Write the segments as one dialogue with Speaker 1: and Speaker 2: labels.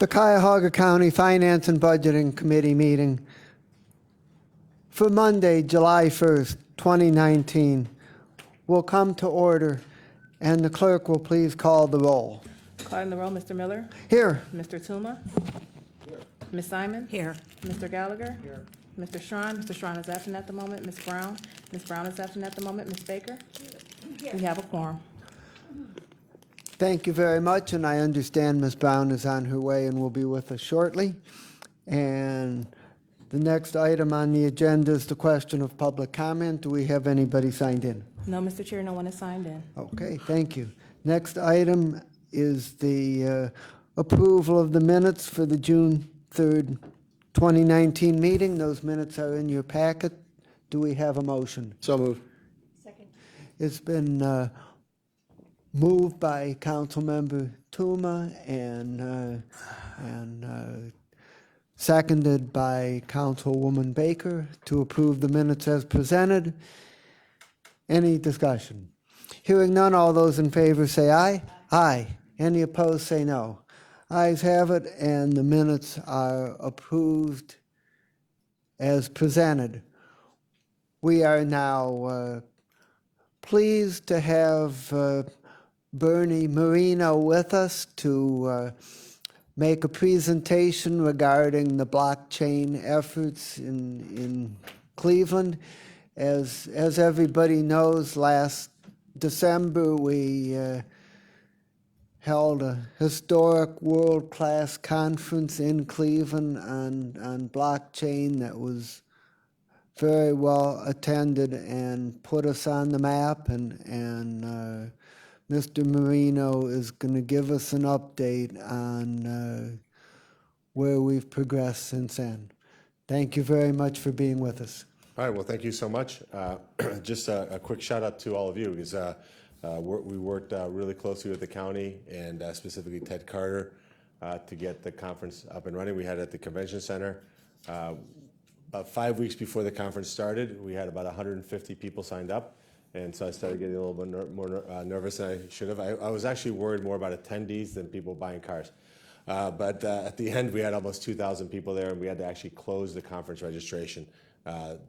Speaker 1: The Cuyahoga County Finance and Budgeting Committee meeting for Monday, July 1st, 2019 will come to order, and the clerk will please call the roll.
Speaker 2: Calling the roll, Mr. Miller.
Speaker 1: Here.
Speaker 2: Mr. Tuma. Here. Ms. Simon.
Speaker 3: Here.
Speaker 2: Mr. Gallagher. Here. Mr. Strawn. Mr. Strawn is absent at the moment. Ms. Brown. Ms. Brown is absent at the moment. Ms. Baker. Here. We have a quorum.
Speaker 1: Thank you very much, and I understand Ms. Brown is on her way and will be with us shortly. And the next item on the agenda is the question of public comment. Do we have anybody signed in?
Speaker 2: No, Mr. Chair, no one is signed in.
Speaker 1: Okay, thank you. Next item is the approval of the minutes for the June 3rd, 2019 meeting. Those minutes are in your packet. Do we have a motion?
Speaker 4: So moved.
Speaker 3: Second.
Speaker 1: It's been moved by Councilmember Tuma and seconded by Councilwoman Baker to approve the minutes as presented. Any discussion? Hearing none, all those in favor say aye. Aye. Any opposed say no. Ayes have it, and the minutes are approved as presented. We are now pleased to have Bernie Marino with us to make a presentation regarding the blockchain efforts in Cleveland. As everybody knows, last December we held a historic world-class conference in Cleveland on blockchain that was very well attended and put us on the map, and Mr. Marino is going to give us an update on where we've progressed since then. Thank you very much for being with us.
Speaker 4: All right, well, thank you so much. Just a quick shout out to all of you, because we worked really closely with the county and specifically Ted Carter to get the conference up and running. We had it at the convention center. About 5 weeks before the conference started, we had about 150 people signed up. And so I started getting a little bit more nervous than I should have. I was actually worried more about attendees than people buying cars. But at the end, we had almost 2,000 people there, and we had to actually close the conference registration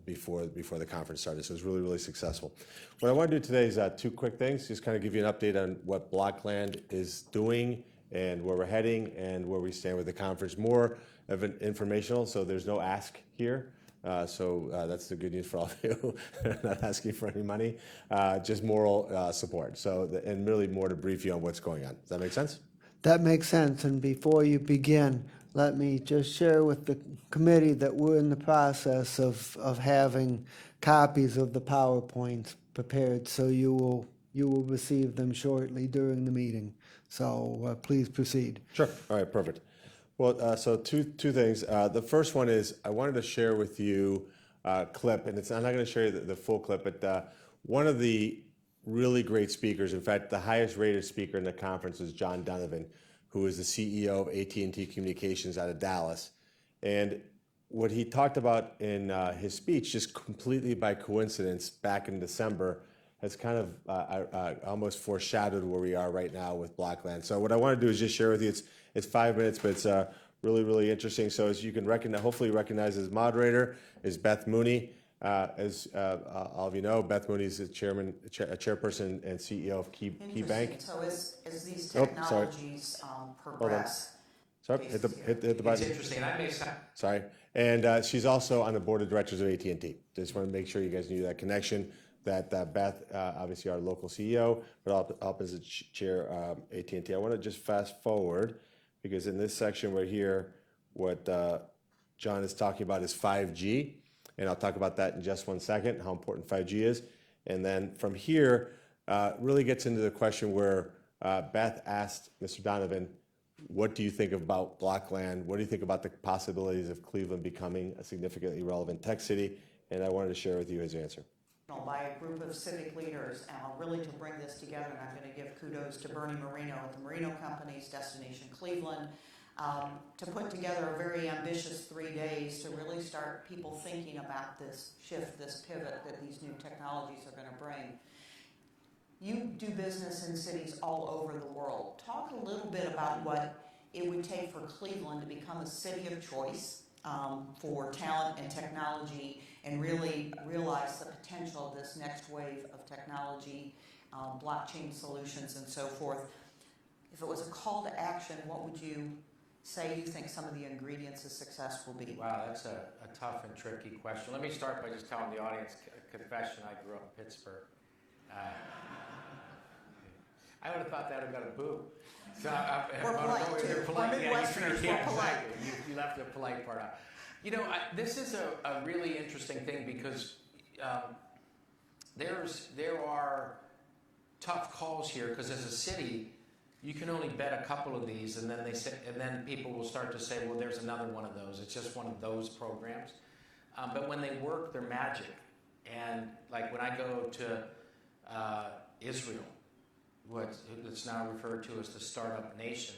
Speaker 4: before the conference started. So it was really, really successful. What I want to do today is two quick things, just kind of give you an update on what Blokland is doing and where we're heading and where we stand with the conference. More of an informational, so there's no ask here. So that's the good news for all of you. Not asking for any money, just moral support. So, and really more to brief you on what's going on. Does that make sense?
Speaker 1: That makes sense. And before you begin, let me just share with the committee that we're in the process of having copies of the PowerPoints prepared, so you will receive them shortly during the meeting. So please proceed.
Speaker 4: Sure. All right. Perfect. Well, so two things. The first one is I wanted to share with you a clip, and I'm not going to share the full clip, but one of the really great speakers, in fact, the highest rated speaker in the conference was John Donovan, who is the CEO of AT&T Communications out of Dallas. And what he talked about in his speech, just completely by coincidence back in December, has kind of almost foreshadowed where we are right now with Blokland. So what I want to do is just share with you, it's 5 minutes, but it's really, really interesting. So as you can hopefully recognize as moderator is Beth Mooney. As all of you know, Beth Mooney is the chairperson and CEO of Key Bank.
Speaker 3: So as these technologies progress.
Speaker 4: Sorry, hit the button.
Speaker 3: It's interesting. I may sound.
Speaker 4: Sorry. And she's also on the board of directors of AT&T. Just want to make sure you guys knew that connection, that Beth, obviously our local CEO, but up as a chair AT&T. I want to just fast forward, because in this section right here, what John is talking about is 5G. And I'll talk about that in just 1 second, how important 5G is. And then from here, really gets into the question where Beth asked Mr. Donovan, what do you think about Blokland? What do you think about the possibilities of Cleveland becoming a significantly relevant tech city? And I wanted to share with you his answer.
Speaker 3: By a group of civic leaders, really to bring this together, and I'm going to give kudos to Bernie Marino at the Marino Companies, Destination Cleveland, to put together a very ambitious 3 days to really start people thinking about this shift, this pivot that these new technologies are going to bring. You do business in cities all over the world. Talk a little bit about what it would take for Cleveland to become a city of choice for talent and technology, and really realize the potential of this next wave of technology, blockchain solutions, and so forth. If it was a call to action, what would you say you think some of the ingredients of success will be?
Speaker 5: Wow, that's a tough and tricky question. Let me start by just telling the audience a confession. I grew up in Pittsburgh. I would have thought that would have got a boo. So
Speaker 3: We're polite, too.
Speaker 5: They're polite.
Speaker 3: We're Midwesterners,
Speaker 5: Yeah,
Speaker 3: we're polite.
Speaker 5: exactly. You left the polite part out. You know, this is a really interesting thing because there are tough calls here, because as a city, you can only bet a couple of these, and then people will start to say, well, there's another one of those. It's just one of those programs. But when they work, they're magic. And like when I go to Israel, it's now referred to as the startup nation,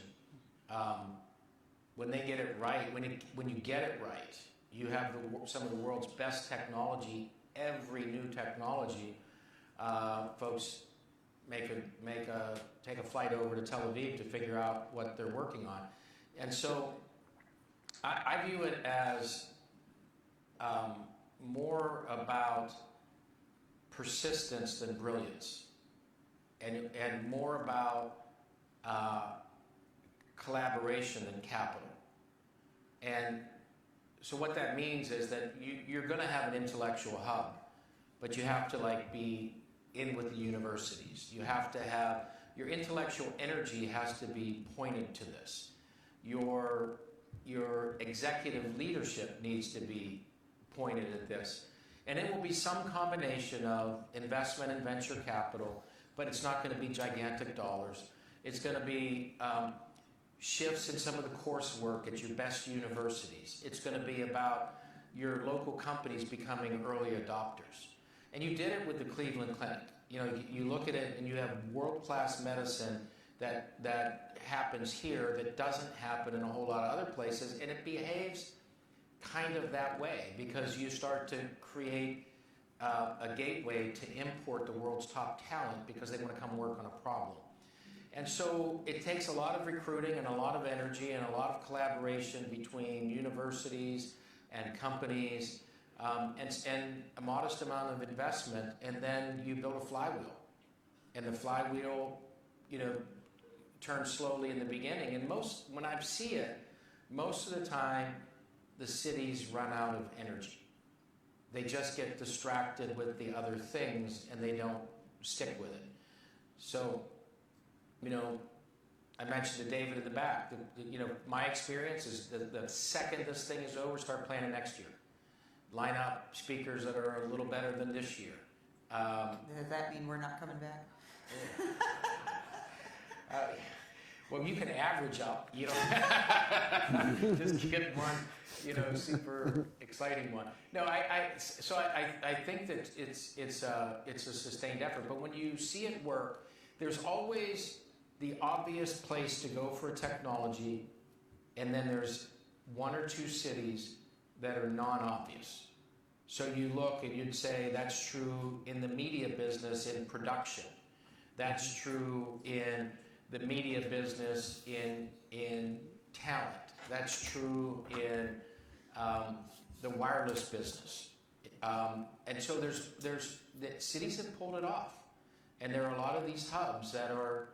Speaker 5: when they get it right, when you get it right, you have some of the world's best technology. Every new technology, folks take a flight over to Tel Aviv to figure out what they're working on. And so I view it as more about persistence than brilliance, and more about collaboration than capital. And so what that means is that you're going to have an intellectual hub, but you have to be in with the universities. You have to have, your intellectual energy has to be pointed to this. Your executive leadership needs to be pointed at this. And it will be some combination of investment and venture capital, but it's not going to be gigantic dollars. It's going to be shifts in some of the coursework at your best universities. It's going to be about your local companies becoming early adopters. And you did it with the Cleveland Clinic. You know, you look at it and you have world-class medicine that happens here that doesn't happen in a whole lot of other places, and it behaves kind of that way because you start to create a gateway to import the world's top talent because they want to come work on a problem. And so it takes a lot of recruiting and a lot of energy and a lot of collaboration between universities and companies, and a modest amount of investment, and then you build a flywheel. And the flywheel, turns slowly in the beginning. And when I see it, most of the time, the cities run out of energy. They just get distracted with the other things, and they don't stick with it. So, I mentioned to David in the back, my experience is the second this thing is over, start planning next year. Line up speakers that are a little better than this year.
Speaker 3: Does that mean we're not coming back?
Speaker 5: Well, you can average up, just get one, super exciting one. No, I think that it's a sustained effort. But when you see it work, there's always the obvious place to go for a technology, and then there's one or two cities that are non-obvious. So you look and you'd say that's true in the media business in production. That's true in the media business in talent. That's true in the wireless business. And so there's the cities have pulled it off. And there are a lot of these hubs that are,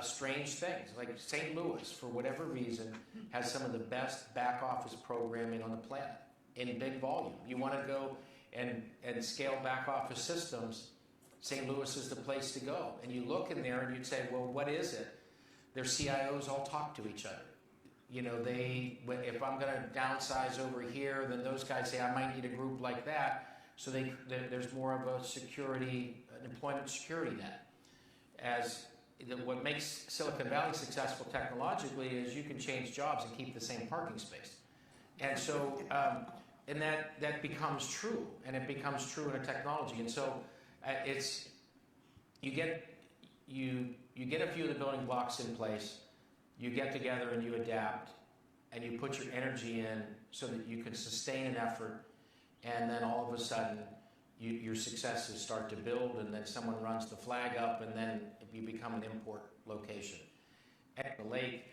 Speaker 5: strange things. Like St. Louis, for whatever reason, has some of the best back office programming on the planet in big volume. You want to go and scale back office systems, St. Louis is the place to go. And you look in there and you'd say, well, what is it? Their CIOs all talk to each other. If I'm going to downsize over here, then those guys say, I might need a group like that. So there's more of an employment security net. What makes Silicon Valley successful technologically is you can change jobs and keep the same parking space. And so, and that becomes true, and it becomes true in a technology. And so you get a few of the building blocks in place, you get together and you adapt, and you put your energy in so that you can sustain an effort, and then all of a sudden your successes start to build, and then someone runs the flag up, and then you become an import location. at the lake,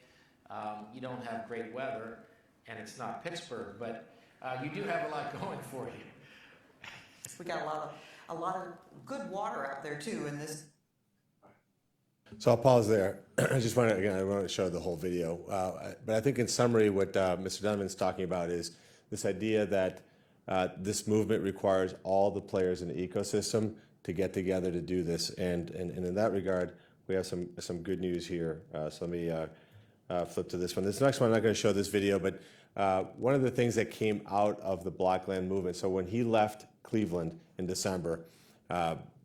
Speaker 5: you don't have great weather, and it's not Pittsburgh, but you do have a lot going for you.
Speaker 3: We got a lot of good water out there too in this.
Speaker 4: So I'll pause there. I just want to, again, I want to show the whole video. But I think in summary, what Mr. Donovan's talking about is this idea that this movement requires all the players in the ecosystem to get together to do this. And in that regard, we have some good news here. So let me flip to this one. This next one, I'm not going to show this video, but one of the things that came out of the Blokland movement, so when he left Cleveland in December,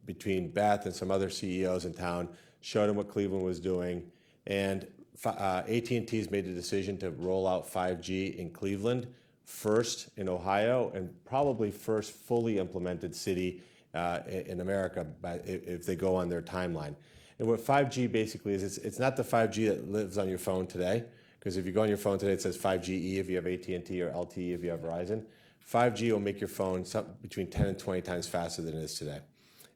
Speaker 4: between Beth and some other CEOs in town, showed him what Cleveland was doing, and AT&T's made the decision to roll out 5G in Cleveland, first in Ohio, and probably first fully implemented city in America if they go on their timeline. And what 5G basically is, it's not the 5G that lives on your phone today, because if you go on your phone today, it says 5GE if you have AT&T or LTE if you have Verizon. 5G will make your phone between 10 and 20 times faster than it is today.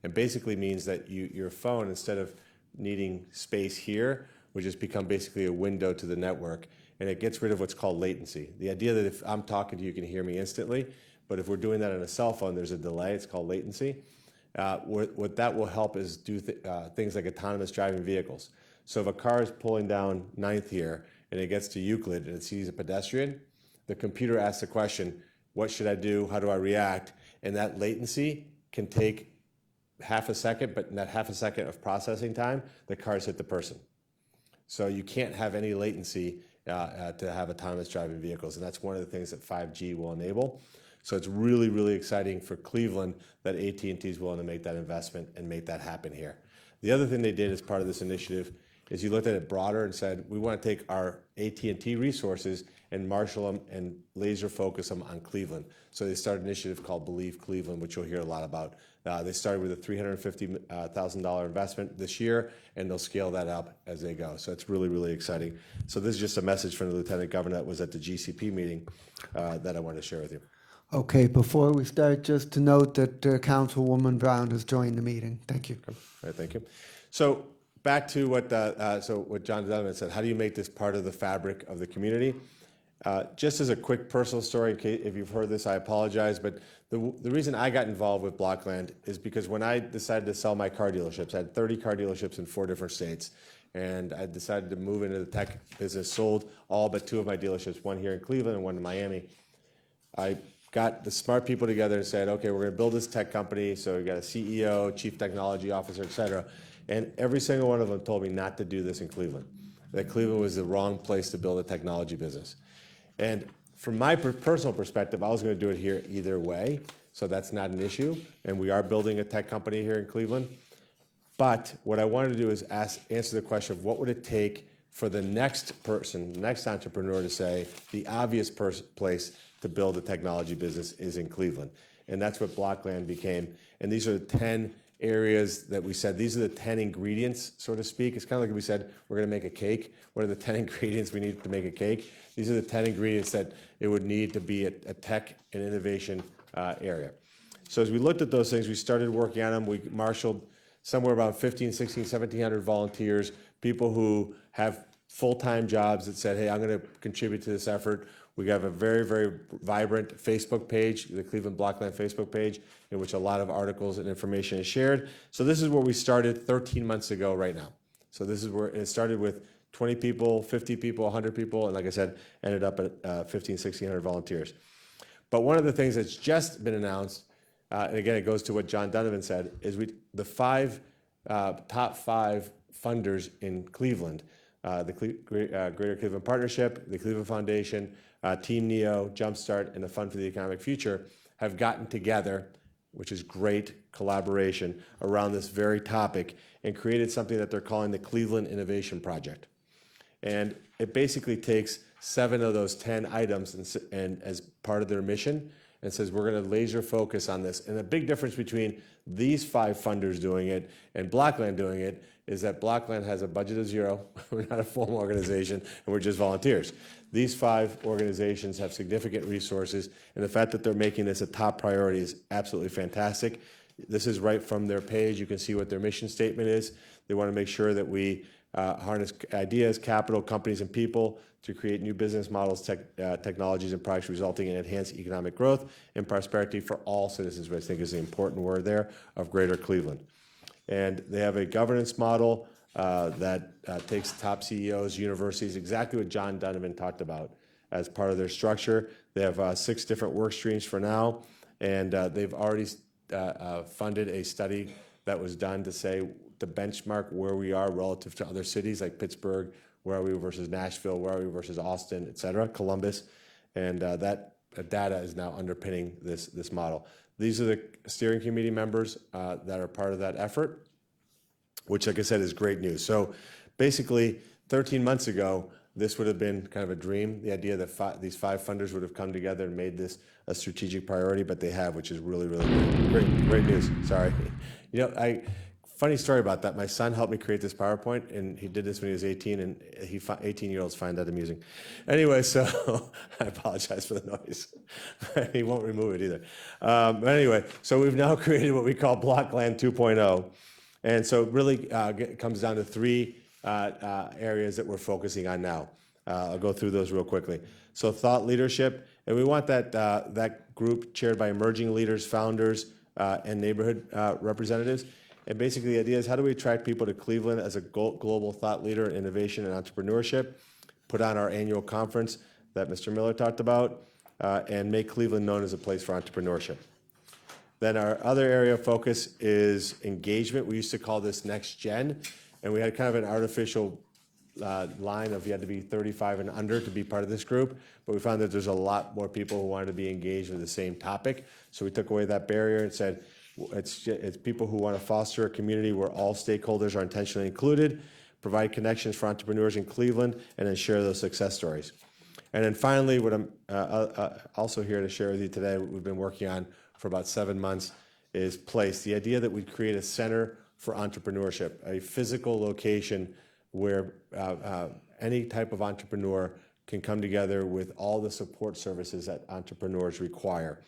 Speaker 4: And basically means that your phone, instead of needing space here, would just become basically a window to the network, and it gets rid of what's called latency. The idea that if I'm talking to you, you can hear me instantly, but if we're doing that on a cell phone, there's a delay. It's called latency. What that will help is do things like autonomous driving vehicles. So if a car is pulling down 9th here, and it gets to Euclid, and it sees a pedestrian, the computer asks the question, what should I do? How do I react? And that latency can take half a second, but in that half a second of processing time, the cars hit the person. So you can't have any latency to have autonomous driving vehicles, and that's one of the things that 5G will enable. So it's really, really exciting for Cleveland that AT&T is willing to make that investment and make that happen here. The other thing they did as part of this initiative is you looked at it broader and said, we want to take our AT&T resources and marshal them and laser focus them on Cleveland. So they started an initiative called Believe Cleveland, which you'll hear a lot about. They started with a $350,000 investment this year, and they'll scale that up as they go. So it's really, really exciting. So this is just a message from the Lieutenant Governor that was at the GCP meeting that I wanted to share with you.
Speaker 1: Okay, before we start, just to note that Councilwoman Brown has joined the meeting. Thank you.
Speaker 4: All right, thank you. So back to what John Donovan said. How do you make this part of the fabric of the community? Just as a quick personal story, in case, if you've heard this, I apologize, but the reason I got involved with Blokland is because when I decided to sell my car dealerships, I had 30 car dealerships in 4 different states, and I decided to move into the tech business, sold all but 2 of my dealerships, one here in Cleveland and one in Miami. I got the smart people together and said, okay, we're going to build this tech company, so we got a CEO, chief technology officer, et cetera, and every single one of them told me not to do this in Cleveland, that Cleveland was the wrong place to build a technology business. And from my personal perspective, I was going to do it here either way, so that's not an issue. And we are building a tech company here in Cleveland. But what I wanted to do is answer the question of what would it take for the next person, the next entrepreneur to say the obvious place to build a technology business is in Cleveland. And that's what Blokland became. And these are the 10 areas that we said, these are the 10 ingredients, so to speak. It's kind of like if we said, we're going to make a cake. What are the 10 ingredients we need to make a cake? These are the 10 ingredients that it would need to be a tech and innovation area. So as we looked at those things, we started working on them. We marshaled somewhere about 15, 16, 1,700 volunteers, people who have full-time jobs that said, hey, I'm going to contribute to this effort. We have a very, very vibrant Facebook page, the Cleveland Blokland Facebook page, in which a lot of articles and information is shared. So this is where we started 13 months ago right now. So this is where it started with 20 people, 50 people, 100 people, and like I said, ended up at 15, 1,600 volunteers. But one of the things that's just been announced, and again, it goes to what John Donovan said, is the top 5 funders in Cleveland, the Greater Cleveland Partnership, the Cleveland Foundation, Team Neo, Jumpstart, and the Fund for the Economic Future have gotten together, which is great collaboration around this very topic, and created something that they're calling the Cleveland Innovation Project. And it basically takes 7 of those 10 items and as part of their mission, and says we're going to laser focus on this. And the big difference between these 5 funders doing it and Blokland doing it is that Blokland has a budget of 0. We're not a formal organization, and we're just volunteers. These 5 organizations have significant resources, and the fact that they're making this a top priority is absolutely fantastic. This is right from their page. You can see what their mission statement is. They want to make sure that we harness ideas, capital, companies, and people to create new business models, technologies, and products resulting in enhanced economic growth and prosperity for all citizens, which I think is the important word there, of Greater Cleveland. And they have a governance model that takes top CEOs, universities, exactly what John Donovan talked about as part of their structure. They have 6 different work streams for now, and they've already funded a study that was done to benchmark where we are relative to other cities like Pittsburgh, where are we versus Nashville, where are we versus Austin, et cetera, Columbus, and that data is now underpinning this model. These are the steering committee members that are part of that effort, which, like I said, is great news. So basically, 13 months ago, this would have been kind of a dream, the idea that these 5 funders would have come together and made this a strategic priority, but they have, which is really, really great news. Sorry. Funny story about that. My son helped me create this PowerPoint, and he did this when he was 18, and 18-year-olds find that amusing. Anyway, so I apologize for the noise. He won't remove it either. But anyway, so we've now created what we call Blokland 2.0. And so it really comes down to 3 areas that we're focusing on now. I'll go through those real quickly. So thought leadership, and we want that group chaired by emerging leaders, founders, and neighborhood representatives. And basically the idea is, how do we attract people to Cleveland as a global thought leader in innovation and entrepreneurship, put on our annual conference that Mr. Miller talked about, and make Cleveland known as a place for entrepreneurship. Then our other area of focus is engagement. We used to call this Next Gen, and we had kind of an artificial line of you had to be 35 and under to be part of this group, but we found that there's a lot more people who wanted to be engaged with the same topic. So we took away that barrier and said, it's people who want to foster a community where all stakeholders are intentionally included, provide connections for entrepreneurs in Cleveland, and then share those success stories. And then finally, what I'm also here to share with you today, what we've been working on for about 7 months, is Place. The idea that we create a center for entrepreneurship, a physical location where any type of entrepreneur can come together with all the support services that entrepreneurs require.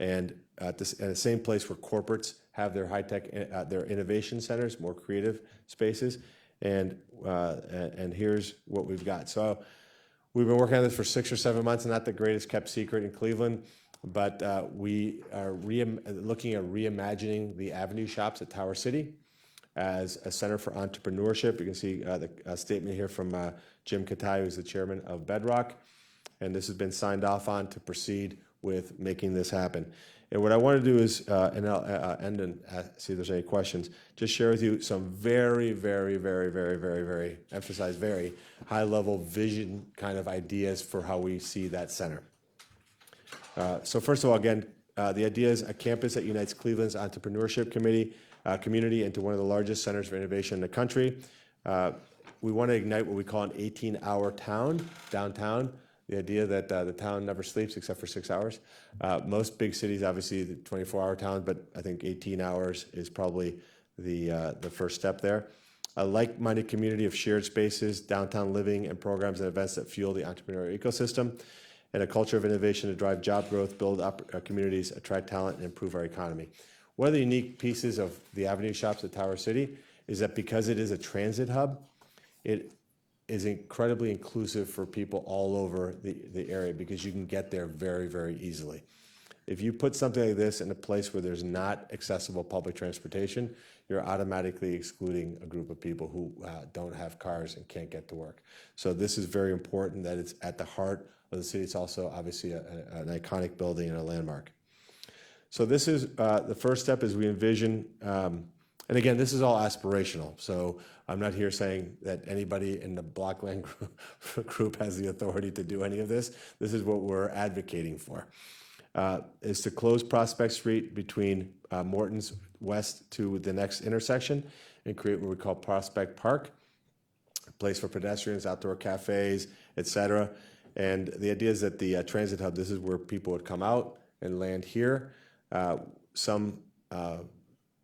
Speaker 4: And at the same place where corporates have their high-tech, their innovation centers, more creative spaces, and here's what we've got. So we've been working on this for 6 or 7 months, not the greatest kept secret in Cleveland, but we are looking at reimagining the Avenue Shops at Tower City as a center for entrepreneurship. You can see the statement here from Jim Katai, who's the chairman of Bedrock, and this has been signed off on to proceed with making this happen. And what I want to do is, and I'll end and see if there's any questions, just share with you some very, very, very, very, very, very, emphasize very high-level vision kind of ideas for how we see that center. So first of all, again, the idea is a campus that unites Cleveland's entrepreneurship community into one of the largest centers for innovation in the country. We want to ignite what we call an 18-hour town, downtown. The idea that the town never sleeps except for 6 hours. Most big cities, obviously, the 24-hour town, but I think 18 hours is probably the first step there. A like-minded community of shared spaces, downtown living, and programs and events that fuel the entrepreneurial ecosystem, and a culture of innovation to drive job growth, build up our communities, attract talent, and improve our economy. One of the unique pieces of the Avenue Shops at Tower City is that because it is a transit hub, it is incredibly inclusive for people all over the area because you can get there very, very easily. If you put something like this in a place where there's not accessible public transportation, you're automatically excluding a group of people who don't have cars and can't get to work. So this is very important that it's at the heart of the city. It's also obviously an iconic building and a landmark. So this is the first step is we envision, and again, this is all aspirational. So I'm not here saying that anybody in the Blokland group has the authority to do any of this. This is what we're advocating for, is to close Prospect Street between Morton's west to the next intersection and create what we call Prospect Park, a place for pedestrians, outdoor cafes, et cetera. And the idea is that the transit hub, this is where people would come out and land here.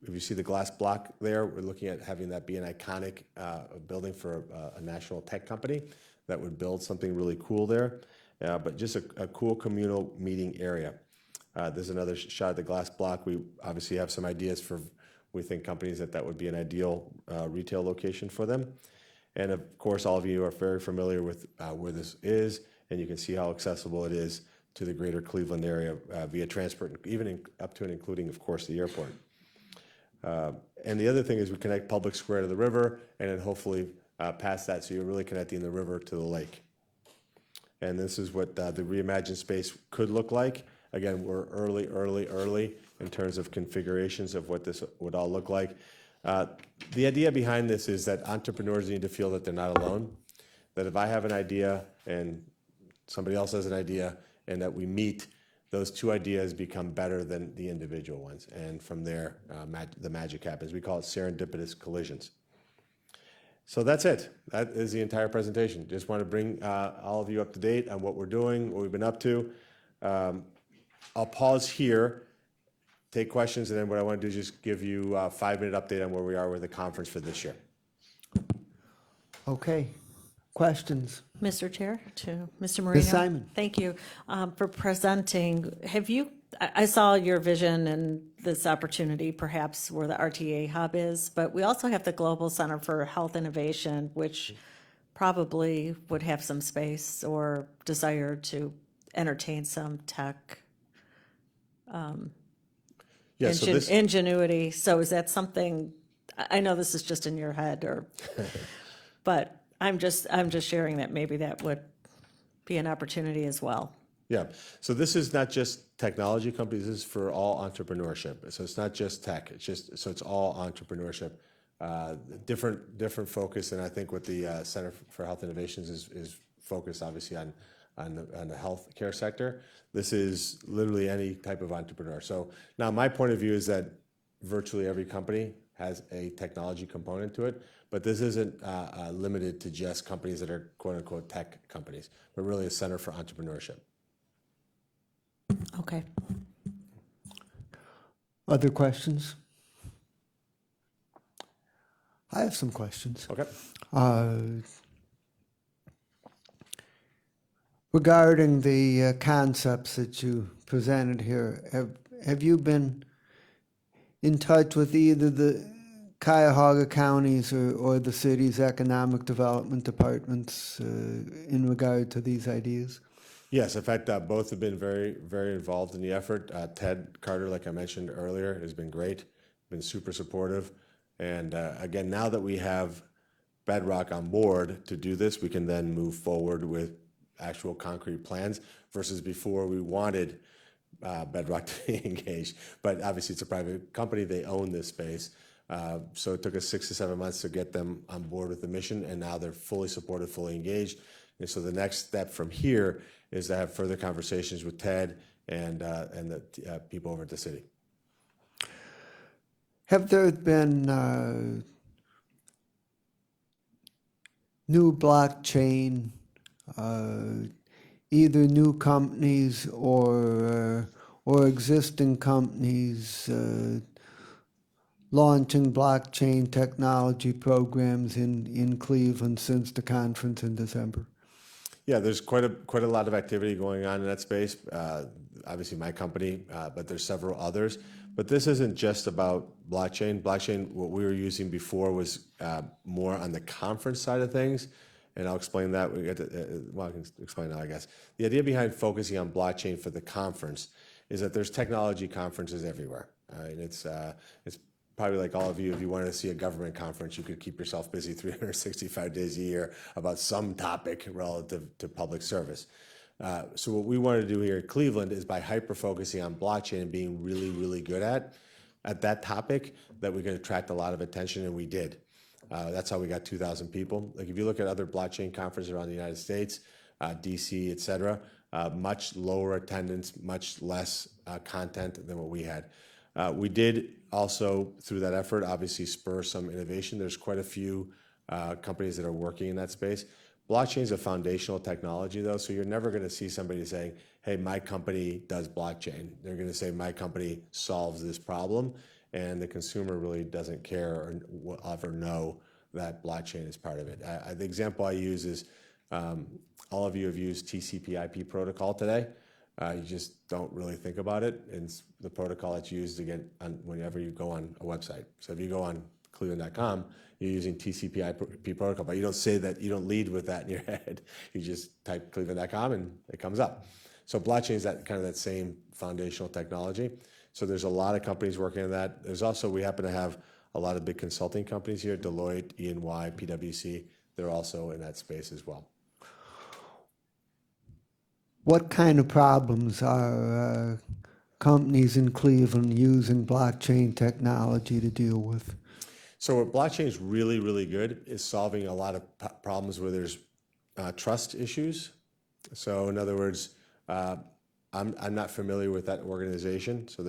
Speaker 4: If you see the glass block there, we're looking at having that be an iconic building for a national tech company that would build something really cool there, but just a cool communal meeting area. There's another shot at the glass block. We obviously have some ideas for, we think companies that would be an ideal retail location for them. And of course, all of you are very familiar with where this is, and you can see how accessible it is to the greater Cleveland area via transport, even up to and including, of course, the airport. And the other thing is we connect Public Square to the river, and then hopefully past that, so you're really connecting the river to the lake. And this is what the reimagined space could look like. Again, we're early in terms of configurations of what this would all look like. The idea behind this is that entrepreneurs need to feel that they're not alone, that if I have an idea and somebody else has an idea and that we meet, those two ideas become better than the individual ones. And from there, the magic happens. We call it serendipitous collisions. So that's it. That is the entire presentation. Just want to bring all of you up to date on what we're doing, what we've been up to. I'll pause here, take questions, and then what I want to do is just give you a 5-minute update on where we are with the conference for this year.
Speaker 1: Okay. Questions?
Speaker 6: Mr. Chair, to Mr. Marino.
Speaker 1: Ms. Simon.
Speaker 6: Thank you for presenting. I saw your vision and this opportunity perhaps where the RTA hub is, but we also have the Global Center for Health Innovation, which probably would have some space or desire to entertain some tech
Speaker 4: Yeah, so this,
Speaker 6: ingenuity. So is that something, I know this is just in your head, but I'm just sharing that maybe that would be an opportunity as well.
Speaker 4: yeah. So this is not just technology companies. This is for all entrepreneurship. So it's not just tech. It's all entrepreneurship. Different focus, and I think what the Center for Health Innovations is focused obviously on the healthcare sector. This is literally any type of entrepreneur. So now my point of view is that virtually every company has a technology component to it, but this isn't limited to just companies that are quote unquote tech companies, but really a center for entrepreneurship.
Speaker 6: Okay.
Speaker 1: Other questions? I have some questions.
Speaker 4: Okay.
Speaker 1: Regarding the concepts that you presented here, have you been in touch with either the Cuyahoga counties or the city's economic development departments in regard to these ideas?
Speaker 4: Yes, in fact, both have been very, very involved in the effort. Ted Carter, like I mentioned earlier, has been great, been super supportive. And again, now that we have Bedrock on board to do this, we can then move forward with actual concrete plans versus before we wanted Bedrock to be engaged. But obviously it's a private company, they own this space. So it took us 6 to 7 months to get them on board with the mission, and now they're fully supported, fully engaged. And so the next step from here is to have further conversations with Ted and the people over at the city.
Speaker 1: Have there been new blockchain, either new companies or existing companies launching blockchain technology programs in Cleveland since the conference in December?
Speaker 4: Yeah, there's quite a lot of activity going on in that space. Obviously, my company, but there's several others. But this isn't just about blockchain. Blockchain, what we were using before was more on the conference side of things, and I'll explain that. I can explain now, I guess. The idea behind focusing on blockchain for the conference is that there's technology conferences everywhere. And it's probably like all of you, if you wanted to see a government conference, you could keep yourself busy 365 days a year about some topic relative to public service. So what we want to do here in Cleveland is by hyper-focusing on blockchain and being really, really good at that topic, that we can attract a lot of attention, and we did. That's how we got 2,000 people. Like if you look at other blockchain conferences around the United States, DC, et cetera, much lower attendance, much less content than what we had. We did also, through that effort, obviously spur some innovation. There's quite a few companies that are working in that space. Blockchain is a foundational technology, though, so you're never going to see somebody saying, hey, my company does blockchain. They're going to say, my company solves this problem, and the consumer really doesn't care or will ever know that blockchain is part of it. The example I use is all of you have used TCP/IP protocol today. You just don't really think about it. And it's the protocol that's used to get on whenever you go on a website. So if you go on cleveland.com, you're using TCP/IP protocol, but you don't say that, you don't lead with that in your head. You just type cleveland.com and it comes up. So blockchain is that kind of that same foundational technology. So there's a lot of companies working on that. There's also, we happen to have a lot of big consulting companies here, Deloitte, E&Y, PwC. They're also in that space as well.
Speaker 1: What kind of problems are companies in Cleveland using blockchain technology to deal with?
Speaker 4: So what blockchain is really, really good is solving a lot of problems where there's trust issues. So in other words, I'm not familiar with that organization. So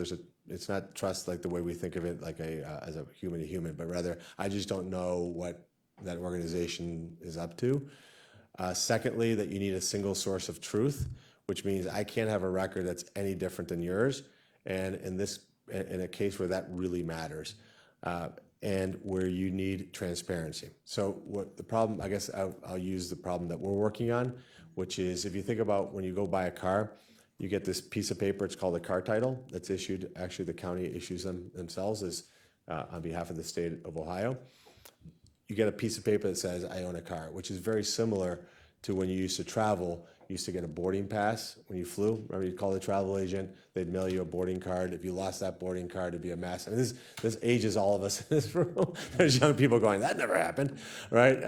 Speaker 4: it's not trust like the way we think of it, like as a human to human, but rather I just don't know what that organization is up to. Secondly, that you need a single source of truth, which means I can't have a record that's any different than yours. And in a case where that really matters, and where you need transparency. So what the problem, I guess I'll use the problem that we're working on, which is if you think about when you go buy a car, you get this piece of paper, it's called a car title, that's issued, actually the county issues them themselves as on behalf of the state of Ohio. You get a piece of paper that says, I own a car, which is very similar to when you used to travel. You used to get a boarding pass when you flew. Remember, you'd call the travel agent, they'd mail you a boarding card. If you lost that boarding card, it'd be a mess. I mean, this ages all of us in this room. There's young people going, that never happened, right?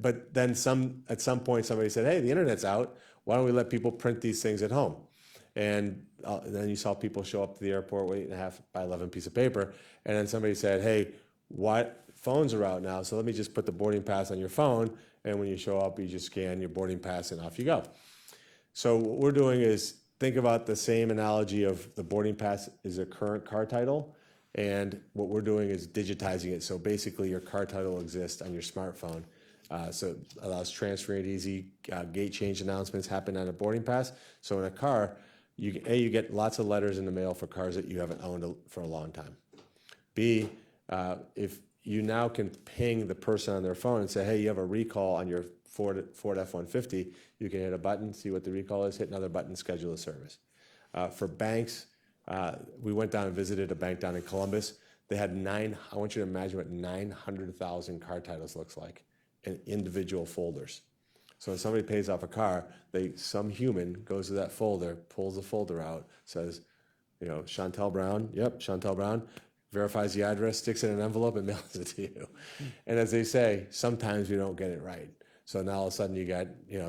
Speaker 4: But then at some point, somebody said, hey, the internet's out. Why don't we let people print these things at home? And then you saw people show up to the airport with 8.5 by 11 piece of paper. And then somebody said, hey, what phones are out now, so let me just put the boarding pass on your phone, and when you show up, you just scan your boarding pass and off you go. So what we're doing is think about the same analogy of the boarding pass is a current car title, and what we're doing is digitizing it. So basically your car title exists on your smartphone. So it allows transferring it easy, gate change announcements happen on a boarding pass. So in a car, you get lots of letters in the mail for cars that you haven't owned for a long time. B, if you now can ping the person on their phone and say, hey, you have a recall on your Ford F-150, you can hit a button, see what the recall is, hit another button, schedule a service. For banks, we went down and visited a bank down in Columbus. They had I want you to imagine what 900,000 car titles looks like in individual folders. So when somebody pays off a car, some human goes to that folder, pulls the folder out, says, Chantel Brown, yep, Chantel Brown, verifies the address, sticks it in an envelope, and mails it to you. And as they say, sometimes we don't get it right. So now all of a sudden you got,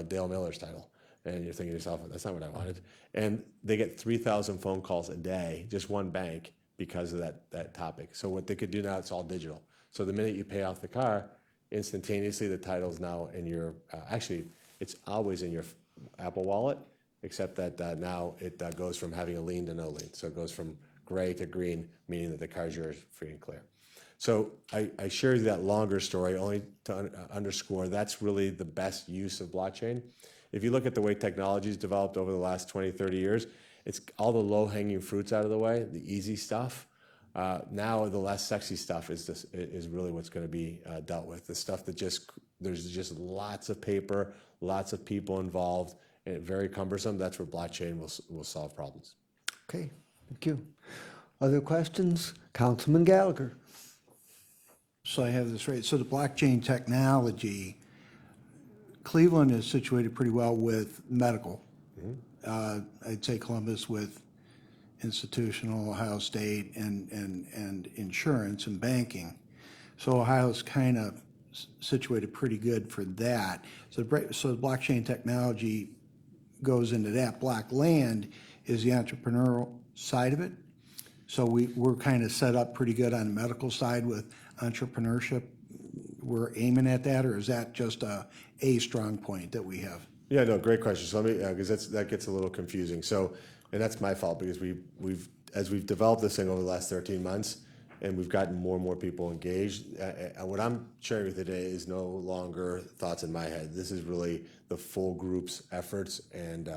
Speaker 4: Dale Miller's title. And you're thinking to yourself, that's not what I wanted. And they get 3,000 phone calls a day, just one bank, because of that topic. So what they could do now, it's all digital. So the minute you pay off the car, instantaneously the title's now in your, actually, it's always in your Apple Wallet, except that now it goes from having a lien to no lien. So it goes from gray to green, meaning that the car's yours free and clear. So I shared that longer story only to underscore that's really the best use of blockchain. If you look at the way technology has developed over the last 20, 30 years, it's all the low-hanging fruits out of the way, the easy stuff. Now the less sexy stuff is really what's going to be dealt with. The stuff that there's just lots of paper, lots of people involved, and very cumbersome. That's where blockchain will solve problems.
Speaker 1: Okay, thank you. Other questions? Councilman Gallagher.
Speaker 7: So I have this right. So the blockchain technology, Cleveland is situated pretty well with medical. I'd say Columbus with institutional, Ohio State, and insurance and banking. So Ohio's kind of situated pretty good for that. So the blockchain technology goes into that. Blokland is the entrepreneurial side of it. So we're kind of set up pretty good on the medical side with entrepreneurship. We're aiming at that, or is that just a strong point that we have?
Speaker 4: Yeah, no, great question. So let me, because that gets a little confusing. So, and that's my fault because as we've developed this thing over the last 13 months, and we've gotten more and more people engaged. What I'm sharing with you today is no longer thoughts in my head. This is really the full group's efforts and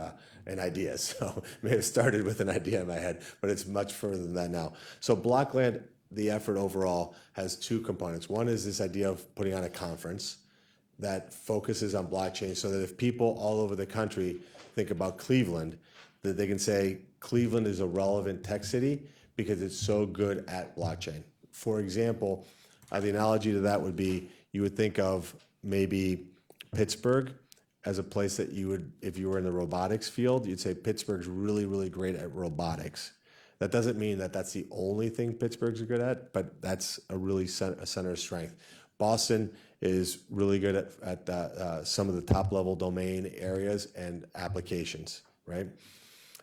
Speaker 4: ideas. So it may have started with an idea in my head, but it's much further than that now. So Blokland, the effort overall, has two components. One is this idea of putting on a conference that focuses on blockchain so that if people all over the country think about Cleveland, that they can say Cleveland is a relevant tech city because it's so good at blockchain. For example, the analogy to that would be you would think of maybe Pittsburgh as a place that you would, if you were in the robotics field, you'd say Pittsburgh's really, really great at robotics. That doesn't mean that that's the only thing Pittsburgh's good at, but that's a really a center of strength. Boston is really good at some of the top level domain areas and applications, right?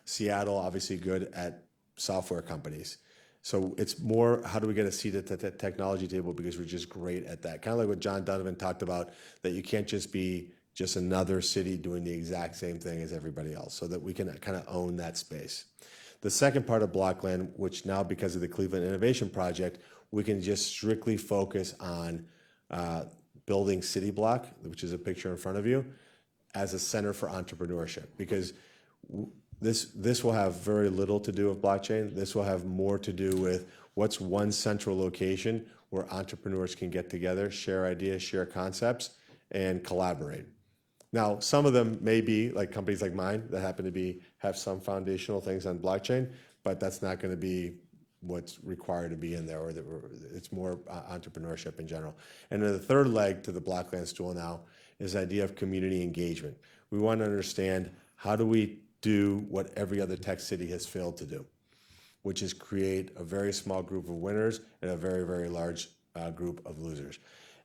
Speaker 4: Seattle, obviously good at software companies. So it's more, how do we get a seat at the technology table because we're just great at that? Kind of like what John Donovan talked about, that you can't just be just another city doing the exact same thing as everybody else, so that we can kind of own that space. The second part of Blokland, which now because of the Cleveland Innovation Project, we can just strictly focus on building City Block, which is a picture in front of you, as a center for entrepreneurship, because this will have very little to do with blockchain. This will have more to do with what's one central location where entrepreneurs can get together, share ideas, share concepts, and collaborate. Now, some of them may be like companies like mine that happen to have some foundational things on blockchain, but that's not going to be what's required to be in there, or it's more entrepreneurship in general. And then the third leg to the Blokland stool now is the idea of community engagement. We want to understand, how do we do what every other tech city has failed to do, which is create a very small group of winners and a very, very large group of losers.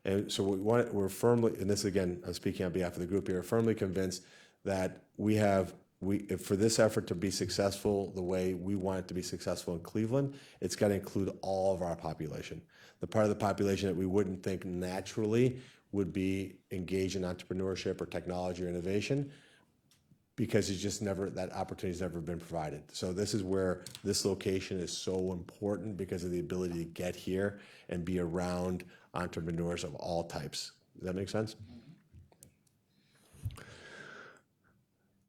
Speaker 4: And so we're firmly, and this again, I'm speaking on behalf of the group here, firmly convinced that for this effort to be successful the way we want it to be successful in Cleveland, it's got to include all of our population. The part of the population that we wouldn't think naturally would be engaged in entrepreneurship or technology or innovation, because it's just never, that opportunity's never been provided. So this is where this location is so important, because of the ability to get here and be around entrepreneurs of all types. Does that make sense?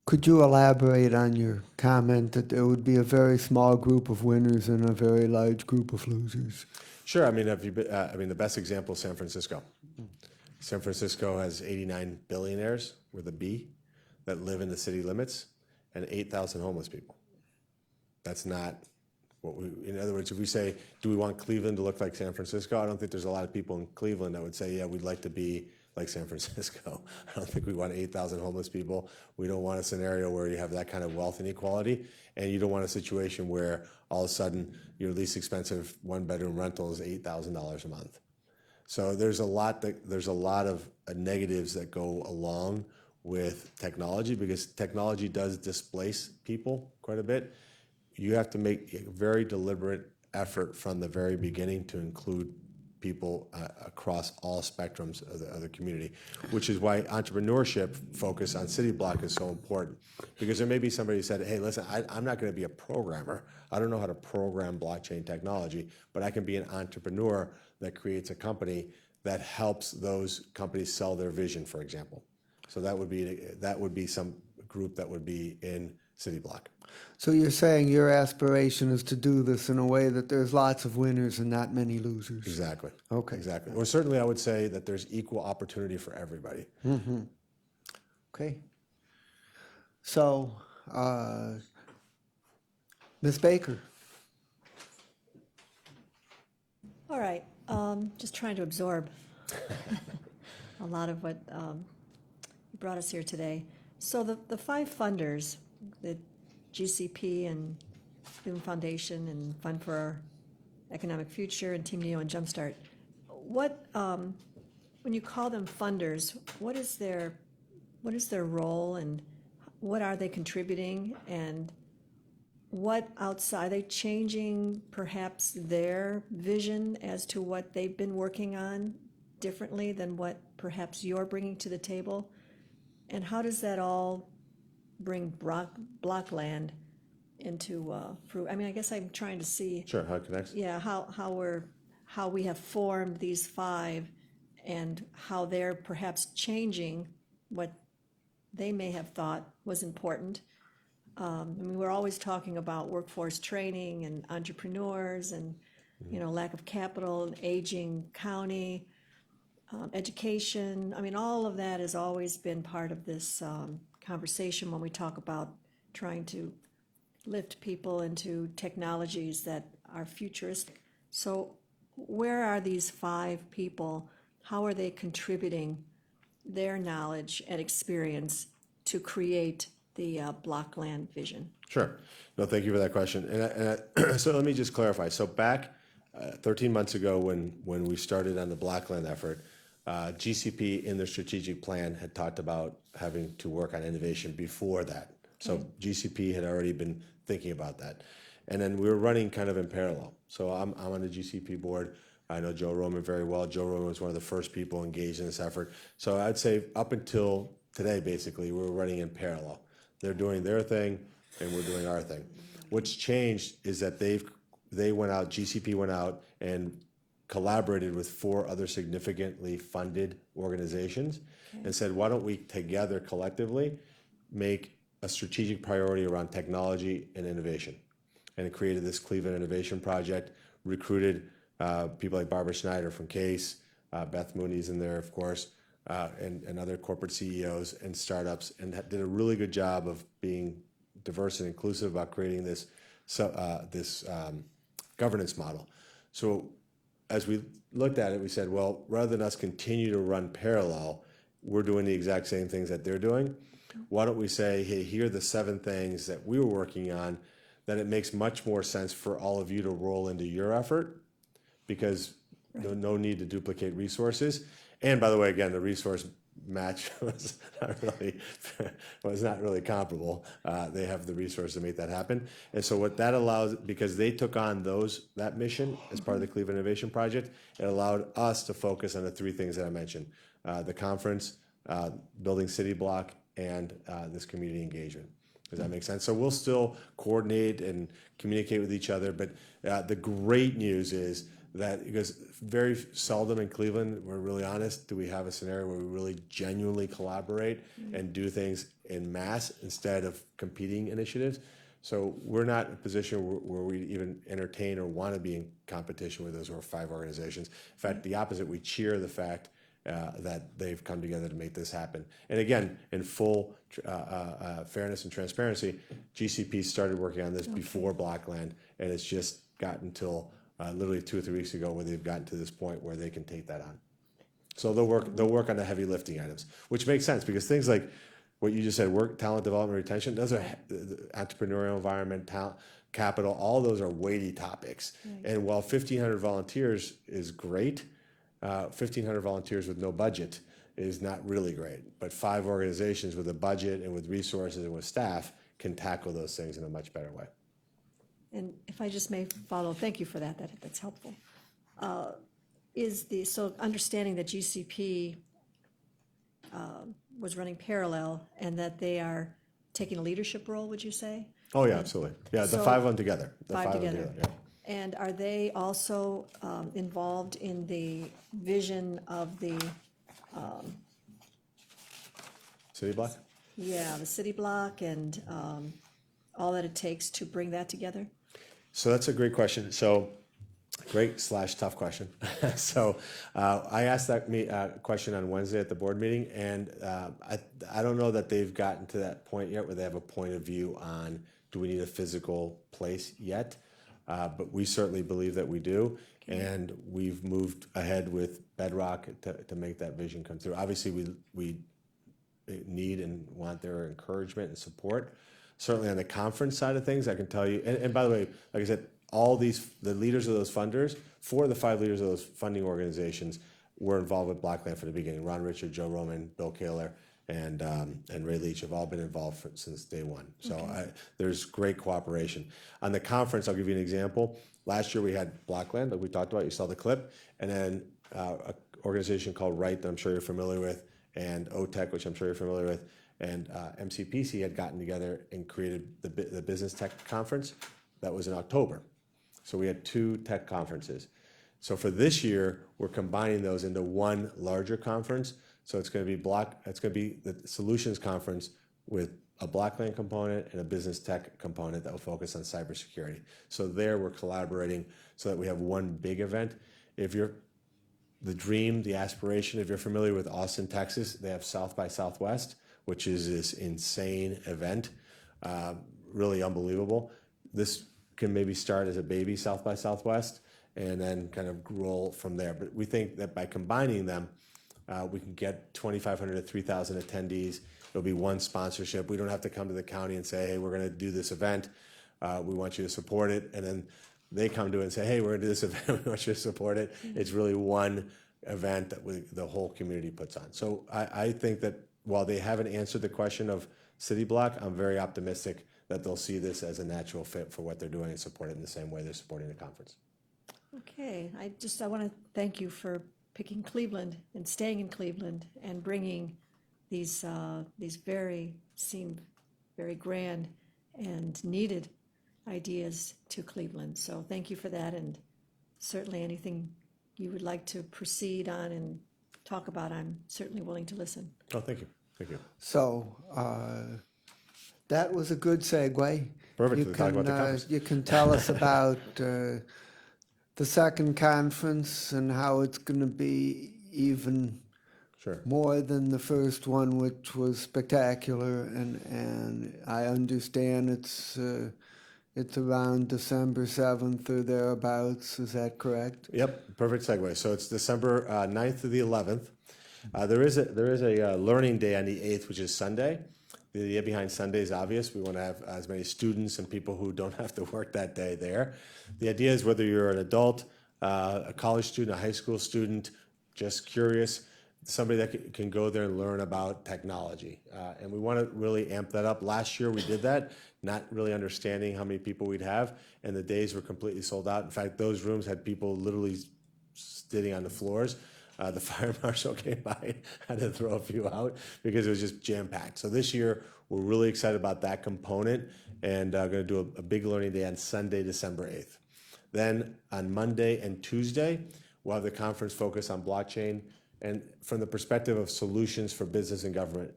Speaker 1: Could you elaborate on your comment that there would be a very small group of winners and a very large group of losers?
Speaker 4: Sure. I mean, the best example is San Francisco. San Francisco has 89 billionaires with a B that live in the city limits, and 8,000 homeless people. That's not what in other words, if we say, do we want Cleveland to look like San Francisco? I don't think there's a lot of people in Cleveland that would say, yeah, we'd like to be like San Francisco. I don't think we want 8,000 homeless people. We don't want a scenario where you have that kind of wealth inequality, and you don't want a situation where all of a sudden your least expensive one-bedroom rental is $8,000 a month. So there's a lot of negatives that go along with technology, because technology does displace people quite a bit. You have to make a very deliberate effort from the very beginning to include people across all spectrums of the community, which is why entrepreneurship focus on City Block is so important. Because there may be somebody who said, hey, listen, I'm not going to be a programmer. I don't know how to program blockchain technology, but I can be an entrepreneur that creates a company that helps those companies sell their vision, for example. So that would be some group that would be in City Block.
Speaker 1: So you're saying your aspiration is to do this in a way that there's lots of winners and not many losers?
Speaker 4: Exactly.
Speaker 1: Okay.
Speaker 4: Exactly. Or certainly I would say that there's equal opportunity for everybody.
Speaker 1: Mm-hmm. Okay. So, Ms. Baker.
Speaker 8: All right, just trying to absorb a lot of what you brought us here today. So the five funders, the GCP and Human Foundation and Fund for Our Economic Future and Team Neo and Jumpstart, what when you call them funders, what is their role, and what are they contributing, and what outside, are they changing perhaps their vision as to what they've been working on differently than what perhaps you're bringing to the table? And how does that all bring Blokland into fruit? I mean, I guess I'm trying to see.
Speaker 4: Sure, how it connects?
Speaker 8: Yeah, how we have formed these five, and how they're perhaps changing what they may have thought was important. I mean, we're always talking about workforce training and entrepreneurs and, lack of capital, and aging county, education. I mean, all of that has always been part of this conversation when we talk about trying to lift people into technologies that are futuristic. So where are these 5 people? How are they contributing their knowledge and experience to create the Blokland vision?
Speaker 4: Sure. No, thank you for that question. So let me just clarify. So back 13 months ago, when we started on the Blokland effort, GCP in their strategic plan had talked about having to work on innovation before that. So GCP had already been thinking about that. And then we were running kind of in parallel. So I'm on the GCP board. I know Joe Roman very well. Joe Roman was one of the first people engaged in this effort. So I'd say up until today, basically, we were running in parallel. They're doing their thing, and we're doing our thing. What's changed is that they went out, GCP went out and collaborated with 4 other significantly funded organizations and said, why don't we together collectively make a strategic priority around technology and innovation? And it created this Cleveland Innovation Project, recruited people like Barbara Schneider from Case, Beth Mooney's in there, of course, and other corporate CEOs and startups, and did a really good job of being diverse and inclusive about creating this governance model. So as we looked at it, we said, well, rather than us continue to run parallel, we're doing the exact same things that they're doing. Why don't we say, hey, here are the 7 things that we were working on, then it makes much more sense for all of you to roll into your effort, because no need to duplicate resources. And by the way, again, the resource match was not really comparable. They have the resource to make that happen. And so what that allows, because they took on that mission as part of the Cleveland Innovation Project, it allowed us to focus on the 3 things that I mentioned: the conference, building City Block, and this community engagement. Does that make sense? So we'll still coordinate and communicate with each other, but the great news is that, because very seldom in Cleveland, we're really honest, do we have a scenario where we really genuinely collaborate and do things in mass instead of competing initiatives. So we're not in a position where we even entertain or want to be in competition with those 5 organizations. In fact, the opposite, we cheer the fact that they've come together to make this happen. And again, in full fairness and transparency, GCP started working on this before Blokland, and it's just gotten till literally 2 or 3 weeks ago where they've gotten to this point where they can take that on. So they'll work on the heavy lifting items, which makes sense, because things like what you just said, work, talent development, retention, those are entrepreneurial environment, talent, capital, all those are weighty topics. And while 1,500 volunteers is great, 1,500 volunteers with no budget is not really great. But 5 organizations with a budget and with resources and with staff can tackle those things in a much better way.
Speaker 8: And if I just may follow, thank you for that, that's helpful. So understanding that GCP was running parallel and that they are taking a leadership role, would you say?
Speaker 4: Oh, yeah, absolutely. Yeah, the
Speaker 8: So
Speaker 4: 5 of them together. The
Speaker 8: 5
Speaker 4: of them
Speaker 8: together.
Speaker 4: yeah.
Speaker 8: And are they also involved in the vision of the,
Speaker 4: City Block?
Speaker 8: the city block and all that it takes to bring that together?
Speaker 4: So that's a great question. So great/tough question. So I asked that question on Wednesday at the board meeting, and I don't know that they've gotten to that point yet where they have a point of view on, do we need a physical place yet? But we certainly believe that we do, and we've moved ahead with Bedrock to make that vision come through. Obviously, we need and want their encouragement and support. Certainly on the conference side of things, I can tell you, and by the way, like I said, the leaders of those funders, 4 of the 5 leaders of those funding organizations were involved with Blokland from the beginning. Ron Richard, Joe Roman, Bill Kaler, and Ray Leach have all been involved since day one. So there's great cooperation. On the conference, I'll give you an example. Last year we had Blokland, like we talked about, you saw the clip, and then an organization called Wright that I'm sure you're familiar with, and OTEC, which I'm sure you're familiar with, and MCPC had gotten together and created the Business Tech Conference. That was in October. So we had 2 tech conferences. So for this year, we're combining those into one larger conference. So it's going to be the Solutions Conference with a Blokland component and a Business Tech component that will focus on cybersecurity. So there we're collaborating so that we have one big event. If you're the aspiration, if you're familiar with Austin, Texas, they have South by Southwest, which is this insane event. really unbelievable. This can maybe start as a baby South by Southwest and then kind of roll from there. But we think that by combining them, we can get 2,500 to 3,000 attendees. It'll be one sponsorship. We don't have to come to the county and say, hey, we're going to do this event. We want you to support it. And then they come to it and say, hey, we're going to do this event. We want you to support it. It's really one event that the whole community puts on. So I think that while they haven't answered the question of city block, I'm very optimistic that they'll see this as a natural fit for what they're doing and support it in the same way they're supporting the conference.
Speaker 8: Okay, I want to thank you for picking Cleveland and staying in Cleveland and bringing these seem very grand and needed ideas to Cleveland. So thank you for that, and certainly anything you would like to proceed on and talk about, I'm certainly willing to listen.
Speaker 4: Oh, thank you. Thank you.
Speaker 1: So that was a good segue.
Speaker 4: Perfect
Speaker 1: You
Speaker 4: to talk about the
Speaker 1: can,
Speaker 4: conference.
Speaker 1: you can tell us about the second conference and how it's going to be even
Speaker 4: Sure.
Speaker 1: more than the first one, which was spectacular. And I understand it's around December 7th or thereabouts. Is that correct?
Speaker 4: Yep, perfect segue. So it's December 9th to the 11th. There is a learning day on the 8th, which is Sunday. The idea behind Sunday is obvious. We want to have as many students and people who don't have to work that day there. The idea is whether you're an adult, a college student, a high school student, just curious, somebody that can go there and learn about technology. And we want to really amp that up. Last year we did that, not really understanding how many people we'd have, and the days were completely sold out. In fact, those rooms had people literally sitting on the floors. The fire marshal came by, had to throw a few out because it was just jam-packed. So this year, we're really excited about that component, and going to do a big learning day on Sunday, December 8th. Then on Monday and Tuesday, we'll have the conference focus on blockchain and from the perspective of solutions for business and government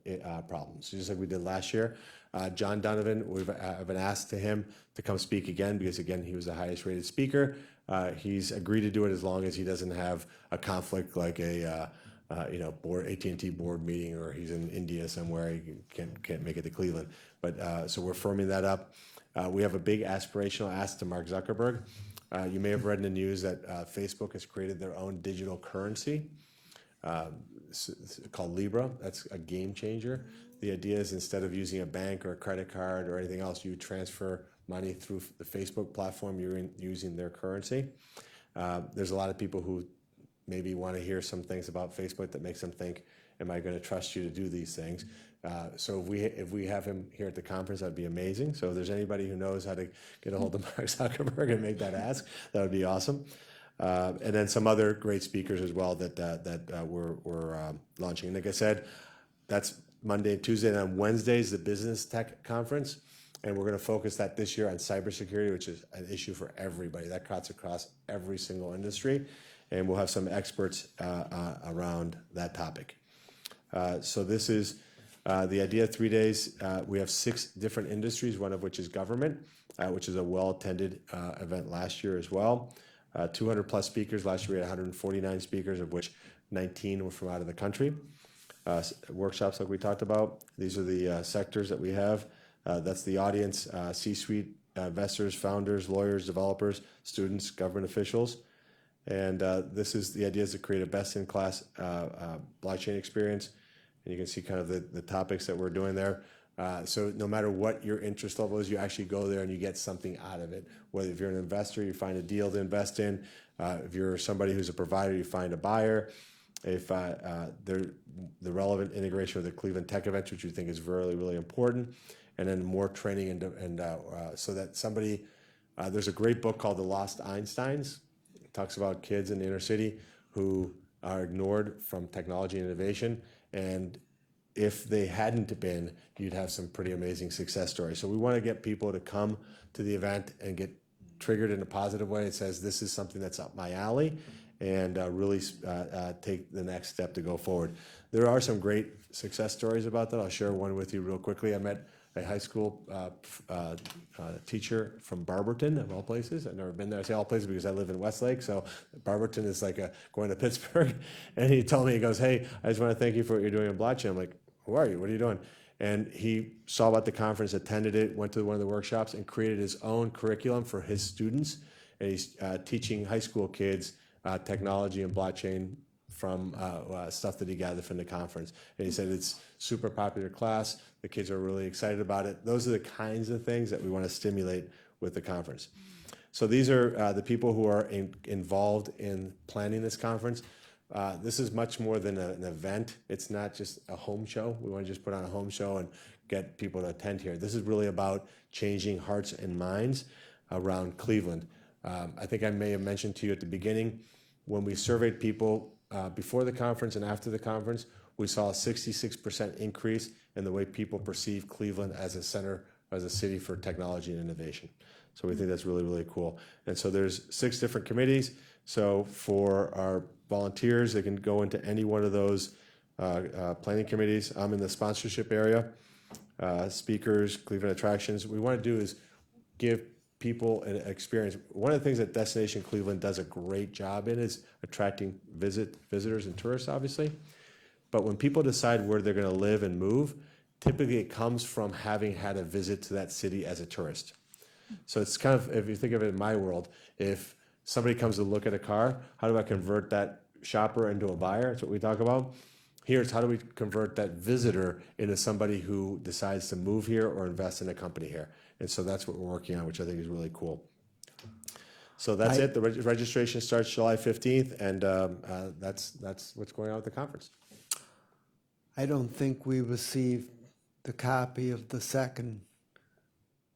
Speaker 4: problems. Just like we did last year. John Donovan, I've been asked to him to come speak again because, again, he was the highest rated speaker. He's agreed to do it as long as he doesn't have a conflict like a AT&T board meeting, or he's in India somewhere, he can't make it to Cleveland. But so we're firming that up. We have a big aspirational ask to Mark Zuckerberg. You may have read in the news that Facebook has created their own digital currency called Libra. That's a game changer. The idea is instead of using a bank or a credit card or anything else, you transfer money through the Facebook platform. You're using their currency. There's a lot of people who maybe want to hear some things about Facebook that makes them think, am I going to trust you to do these things? So if we have him here at the conference, that'd be amazing. So if there's anybody who knows how to get a hold of Mark Zuckerberg and make that ask, that would be awesome. And then some other great speakers as well that we're launching. And like I said, that's Monday and Tuesday. And on Wednesdays, the Business Tech Conference. And we're going to focus that this year on cybersecurity, which is an issue for everybody. That cuts across every single industry. And we'll have some experts around that topic. So this is the idea of 3 days. We have 6 different industries, one of which is government, which is a well-attended event last year as well. 200 plus speakers. Last year we had 149 speakers, of which 19 were from out of the country. Workshops like we talked about. These are the sectors that we have. That's the audience, C-suite, investors, founders, lawyers, developers, students, government officials. And this is the idea is to create a best-in-class blockchain experience. And you can see kind of the topics that we're doing there. So no matter what your interest level is, you actually go there and you get something out of it. Whether if you're an investor, you find a deal to invest in. If you're somebody who's a provider, you find a buyer. If the relevant integration with the Cleveland Tech events, which we think is really, really important. And then more training and so that somebody, there's a great book called The Lost Einsteins. It talks about kids in the inner city who are ignored from technology and innovation. And if they hadn't been, you'd have some pretty amazing success stories. So we want to get people to come to the event and get triggered in a positive way. It says, this is something that's up my alley, and really take the next step to go forward. There are some great success stories about that. I'll share one with you real quickly. I met a high school teacher from Barberton, of all places. I've never been there. I say all places because I live in Westlake, so Barberton is like going to Pittsburgh. And he told me, he goes, hey, I just want to thank you for what you're doing in blockchain. I'm like, who are you? What are you doing? And he saw about the conference, attended it, went to one of the workshops, and created his own curriculum for his students. And he's teaching high school kids technology and blockchain from stuff that he gathered from the conference. And he said it's super popular class. The kids are really excited about it. Those are the kinds of things that we want to stimulate with the conference. So these are the people who are involved in planning this conference. This is much more than an event. It's not just a home show. We want to just put on a home show and get people to attend here. This is really about changing hearts and minds around Cleveland. I think I may have mentioned to you at the beginning, when we surveyed people before the conference and after the conference, we saw a 66% increase in the way people perceive Cleveland as a center, as a city for technology and innovation. So we think that's really, really cool. And so there's 6 different committees. So for our volunteers, they can go into any one of those planning committees. I'm in the sponsorship area, speakers, Cleveland attractions. What we want to do is give people an experience. One of the things that Destination Cleveland does a great job in is attracting visitors and tourists, obviously. But when people decide where they're going to live and move, typically it comes from having had a visit to that city as a tourist. So it's kind of, if you think of it in my world, if somebody comes to look at a car, how do I convert that shopper into a buyer? That's what we talk about. Here it's how do we convert that visitor into somebody who decides to move here or invest in a company here. And so that's what we're working on, which I think is really cool. So that's it. The registration starts July 15th, and that's what's going on with the conference.
Speaker 1: I don't think we received the copy of the second.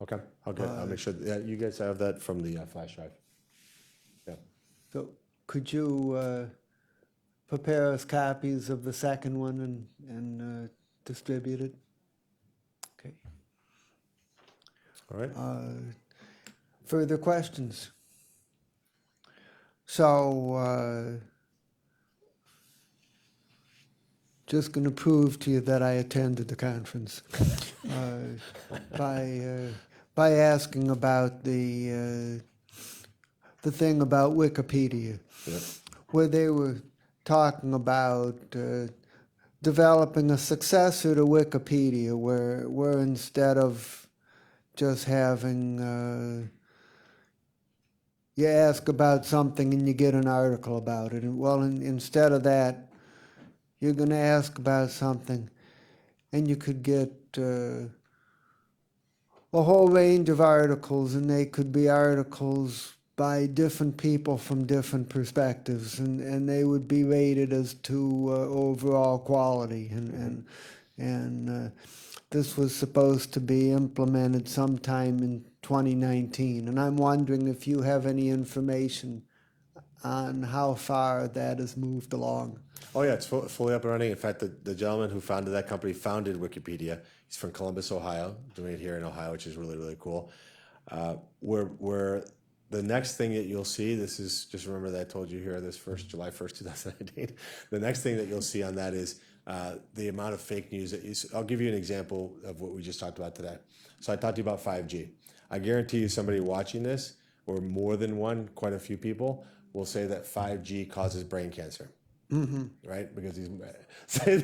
Speaker 4: Okay, I'll make sure that you guys have that from the flash drive. Yeah.
Speaker 1: So could you prepare us copies of the second one and distribute it? Okay.
Speaker 4: All right.
Speaker 1: Further questions? So just going to prove to you that I attended the conference by asking about the thing about Wikipedia, where they were talking about developing a successor to Wikipedia, where instead of just having you ask about something and you get an article about it, and well, instead of that, you're going to ask about something, and you could get a whole range of articles, and they could be articles by different people from different perspectives, and they would be rated as to overall quality. And this was supposed to be implemented sometime in 2019, and I'm wondering if you have any information on how far that has moved along.
Speaker 4: Oh yeah, it's fully up and running. In fact, the gentleman who founded that company founded Wikipedia. He's from Columbus, Ohio, doing it here in Ohio, which is really, really cool. Where the next thing that you'll see, this is, just remember that I told you here this July 1st, 2019. The next thing that you'll see on that is the amount of fake news that I'll give you an example of what we just talked about today. So I talked to you about 5G. I guarantee you somebody watching this, or more than one, quite a few people, will say that 5G causes brain cancer. Mm-hmm. Right? Because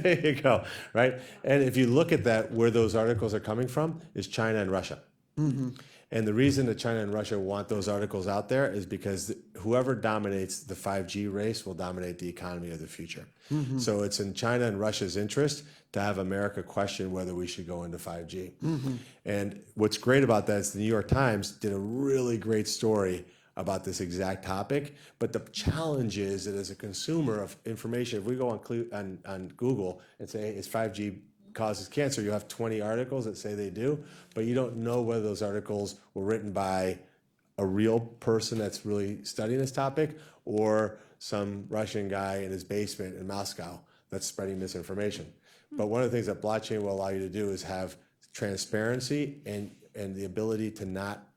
Speaker 4: there you go, right? And if you look at that, where those articles are coming from is China and Russia. Mm-hmm. And the reason that China and Russia want those articles out there is because whoever dominates the 5G race will dominate the economy of the future. Mm-hmm. So it's in China and Russia's interest to have America question whether we should go into 5G. Mm-hmm. And what's great about that is the New York Times did a really great story about this exact topic. But the challenge is that as a consumer of information, if we go on Google and say, is 5G causes cancer, you have 20 articles that say they do, but you don't know whether those articles were written by a real person that's really studying this topic or some Russian guy in his basement in Moscow that's spreading misinformation. But one of the things that blockchain will allow you to do is have transparency and the ability to not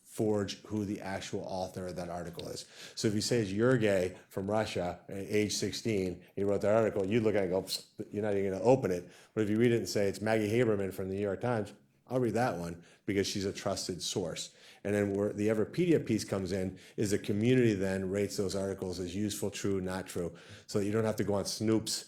Speaker 4: forge who the actual author of that article is. So if you say it's Yurgay from Russia, age 16, he wrote that article, you'd look at it and go, you're not even going to open it. But if you read it and say it's Maggie Haberman from the New York Times, I'll read that one because she's a trusted source. And then where the Everpedia piece comes in is the community then rates those articles as useful, true, not true. So that you don't have to go on Snoop's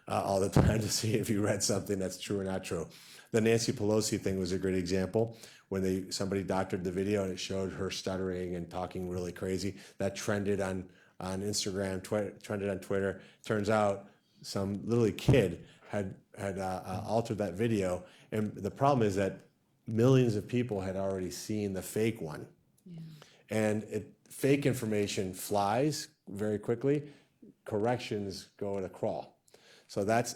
Speaker 4: all the time to see if you read something that's true or not true. The Nancy Pelosi thing was a great example. When somebody doctored the video and it showed her stuttering and talking really crazy, that trended on Instagram, trended on Twitter. Turns out some little kid had altered that video, and the problem is that millions of people had already seen the fake one, and fake information flies very quickly. Corrections go at a crawl. So that's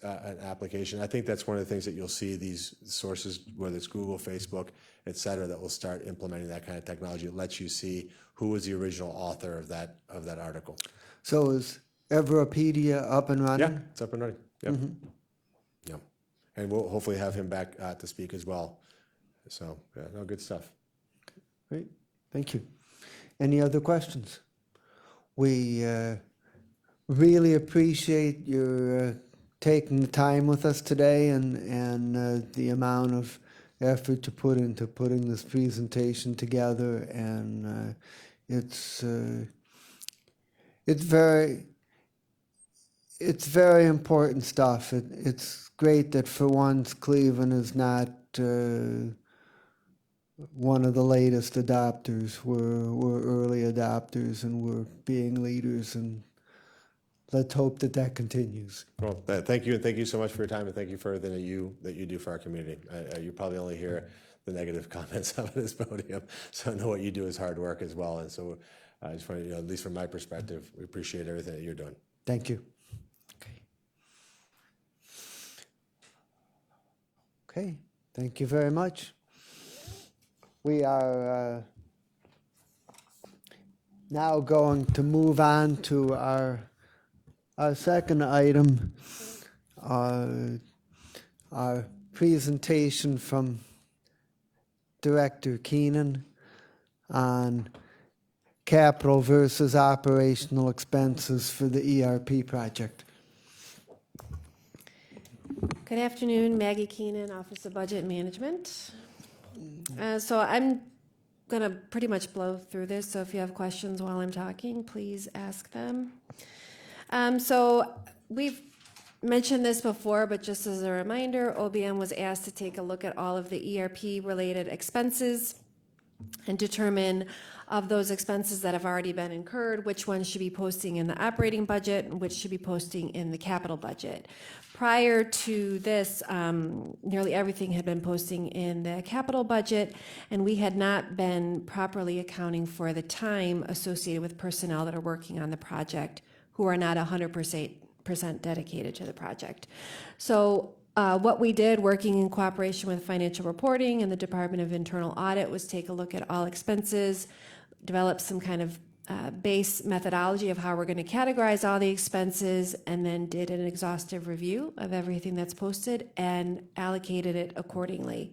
Speaker 4: an application. I think that's one of the things that you'll see these sources, whether it's Google, Facebook, et cetera, that will start implementing that kind of technology. It lets you see who was the original author of that article.
Speaker 1: So is Everpedia up and running?
Speaker 4: Yeah, it's up and running. Yep. Yeah. And we'll hopefully have him back to speak as well. So, yeah, no, good stuff.
Speaker 1: Great, thank you. Any other questions? We really appreciate your taking the time with us today and the amount of effort to put into putting this presentation together. And it's very important stuff. It's great that for once Cleveland is not one of the latest adopters. We're early adopters and we're being leaders, and let's hope that continues.
Speaker 4: Well, thank you, and thank you so much for your time, and thank you for everything that you do for our community. You probably only hear the negative comments on this podium, so I know what you do is hard work as well. And so I just want to, at least from my perspective, we appreciate everything that you're doing.
Speaker 1: Thank you. Okay, thank you very much. We are now going to move on to our second item, our presentation from Director Keenan on capital versus operational expenses for the ERP project.
Speaker 9: Good afternoon, Maggie Keenan, Office of Budget Management. So I'm going to pretty much blow through this, so if you have questions while I'm talking, please ask them. So we've mentioned this before, but just as a reminder, OBM was asked to take a look at all of the ERP-related expenses and determine of those expenses that have already been incurred, which ones should be posting in the operating budget and which should be posting in the capital budget. Prior to this, nearly everything had been posting in the capital budget, and we had not been properly accounting for the time associated with personnel that are working on the project who are not 100% dedicated to the project. So what we did, working in cooperation with financial reporting and the Department of Internal Audit, was take a look at all expenses, develop some kind of base methodology of how we're going to categorize all the expenses, and then did an exhaustive review of everything that's posted and allocated it accordingly.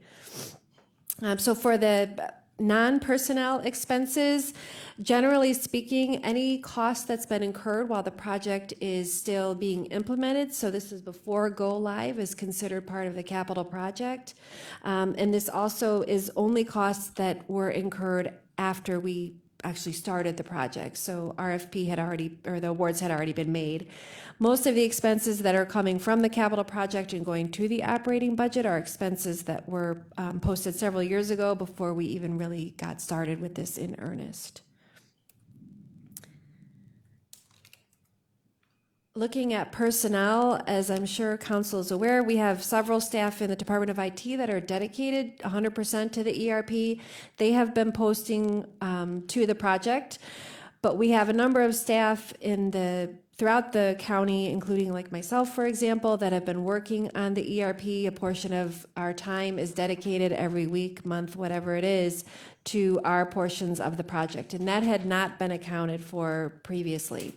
Speaker 9: So for the non-personnel expenses, generally speaking, any cost that's been incurred while the project is still being implemented, so this is before go live, is considered part of the capital project. And this also is only costs that were incurred after we actually started the project. So RFP had already, or the awards had already been made. Most of the expenses that are coming from the capital project and going to the operating budget are expenses that were posted several years ago before we even really got started with this in earnest. Looking at personnel, as I'm sure council is aware, we have several staff in the Department of IT that are dedicated 100% to the ERP. They have been posting to the project, but we have a number of staff throughout the county, including like myself, for example, that have been working on the ERP. A portion of our time is dedicated every week, month, whatever it is, to our portions of the project, and that had not been accounted for previously.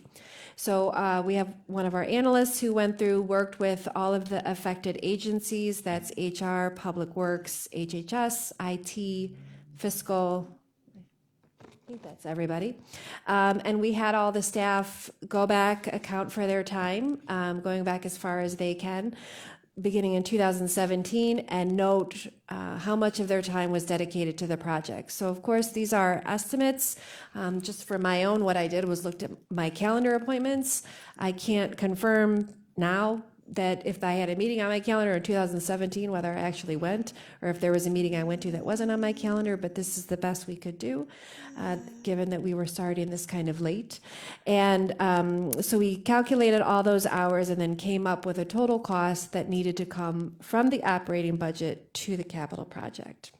Speaker 9: So we have one of our analysts who went through, worked with all of the affected agencies, that's HR, Public Works, HHS, IT, Fiscal, I think that's everybody. And we had all the staff go back, account for their time, going back as far as they can, beginning in 2017, and note how much of their time was dedicated to the project. So of course, these are estimates. Just for my own, what I did was looked at my calendar appointments. I can't confirm now that if I had a meeting on my calendar in 2017, whether I actually went, or if there was a meeting I went to that wasn't on my calendar, but this is the best we could do, given that we were starting this kind of late. And so we calculated all those hours and then came up with a total cost that needed to come from the operating budget to the capital project.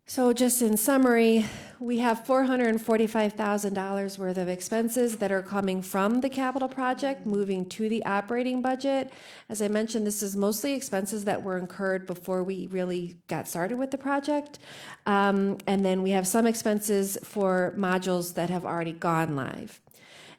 Speaker 9: So just in summary, we have $445,000 worth of expenses that are coming from the capital project, moving to the operating budget. As I mentioned, this is mostly expenses that were incurred before we really got started with the project. And then we have some expenses for modules that have already gone live.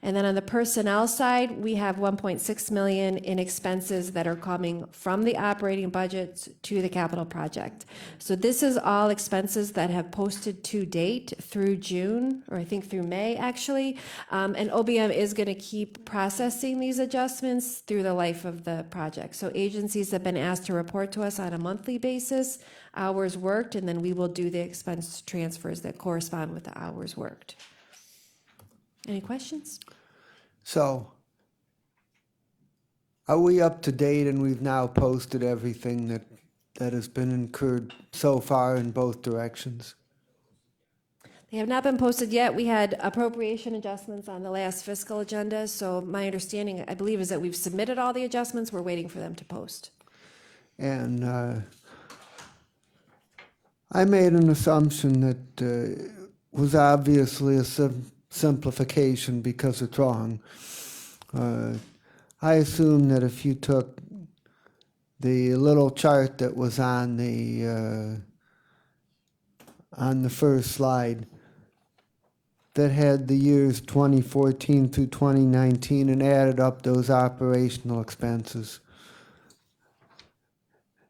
Speaker 9: And then on the personnel side, we have 1.6 million in expenses that are coming from the operating budget to the capital project. So this is all expenses that have posted to date through June, or I think through May actually. And OBM is going to keep processing these adjustments through the life of the project. So agencies have been asked to report to us on a monthly basis, hours worked, and then we will do the expense transfers that correspond with the hours worked. Any questions?
Speaker 1: So, are we up to date and we've now posted everything that has been incurred so far in both directions?
Speaker 9: They have not been posted yet. We had appropriation adjustments on the last fiscal agenda, so my understanding, I believe, is that we've submitted all the adjustments. We're waiting for them to post.
Speaker 1: And I made an assumption that was obviously a simplification because it's wrong. I assume that if you took the little chart that was on the first slide that had the years 2014 through 2019 and added up those operational expenses,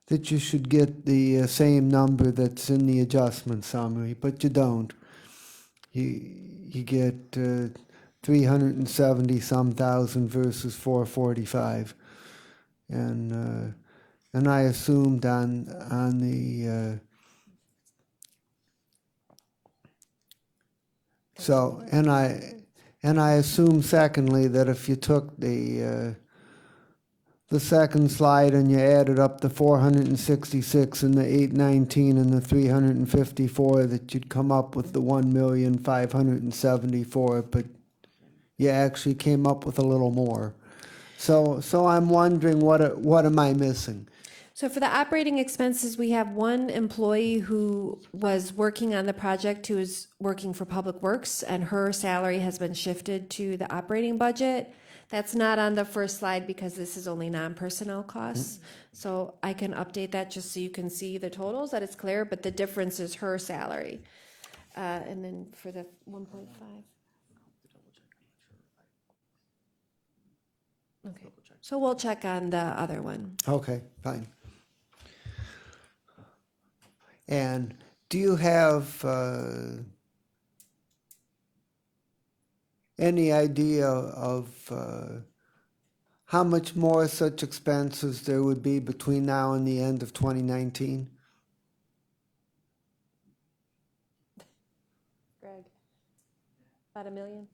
Speaker 1: that you should get the same number that's in the adjustment summary, but you don't. You get 370-some thousand versus 445, and I assumed on the so and I assume secondly that if you took the second slide and you added up the 466 and the 819 and the 354, that you'd come up with the 1,574,000, but you actually came up with a little more. So I'm wondering what am I missing?
Speaker 9: So for the operating expenses, we have one employee who was working on the project who is working for Public Works, and her salary has been shifted to the operating budget. That's not on the first slide because this is only non-personnel costs. So I can update that just so you can see the totals, that it's clear, but the difference is her salary. And then for the 1.5. Okay, so we'll check on the other one.
Speaker 1: Okay, fine. And do you have any idea of how much more such expenses there would be between now and the end of 2019?
Speaker 9: Greg, about $1 million?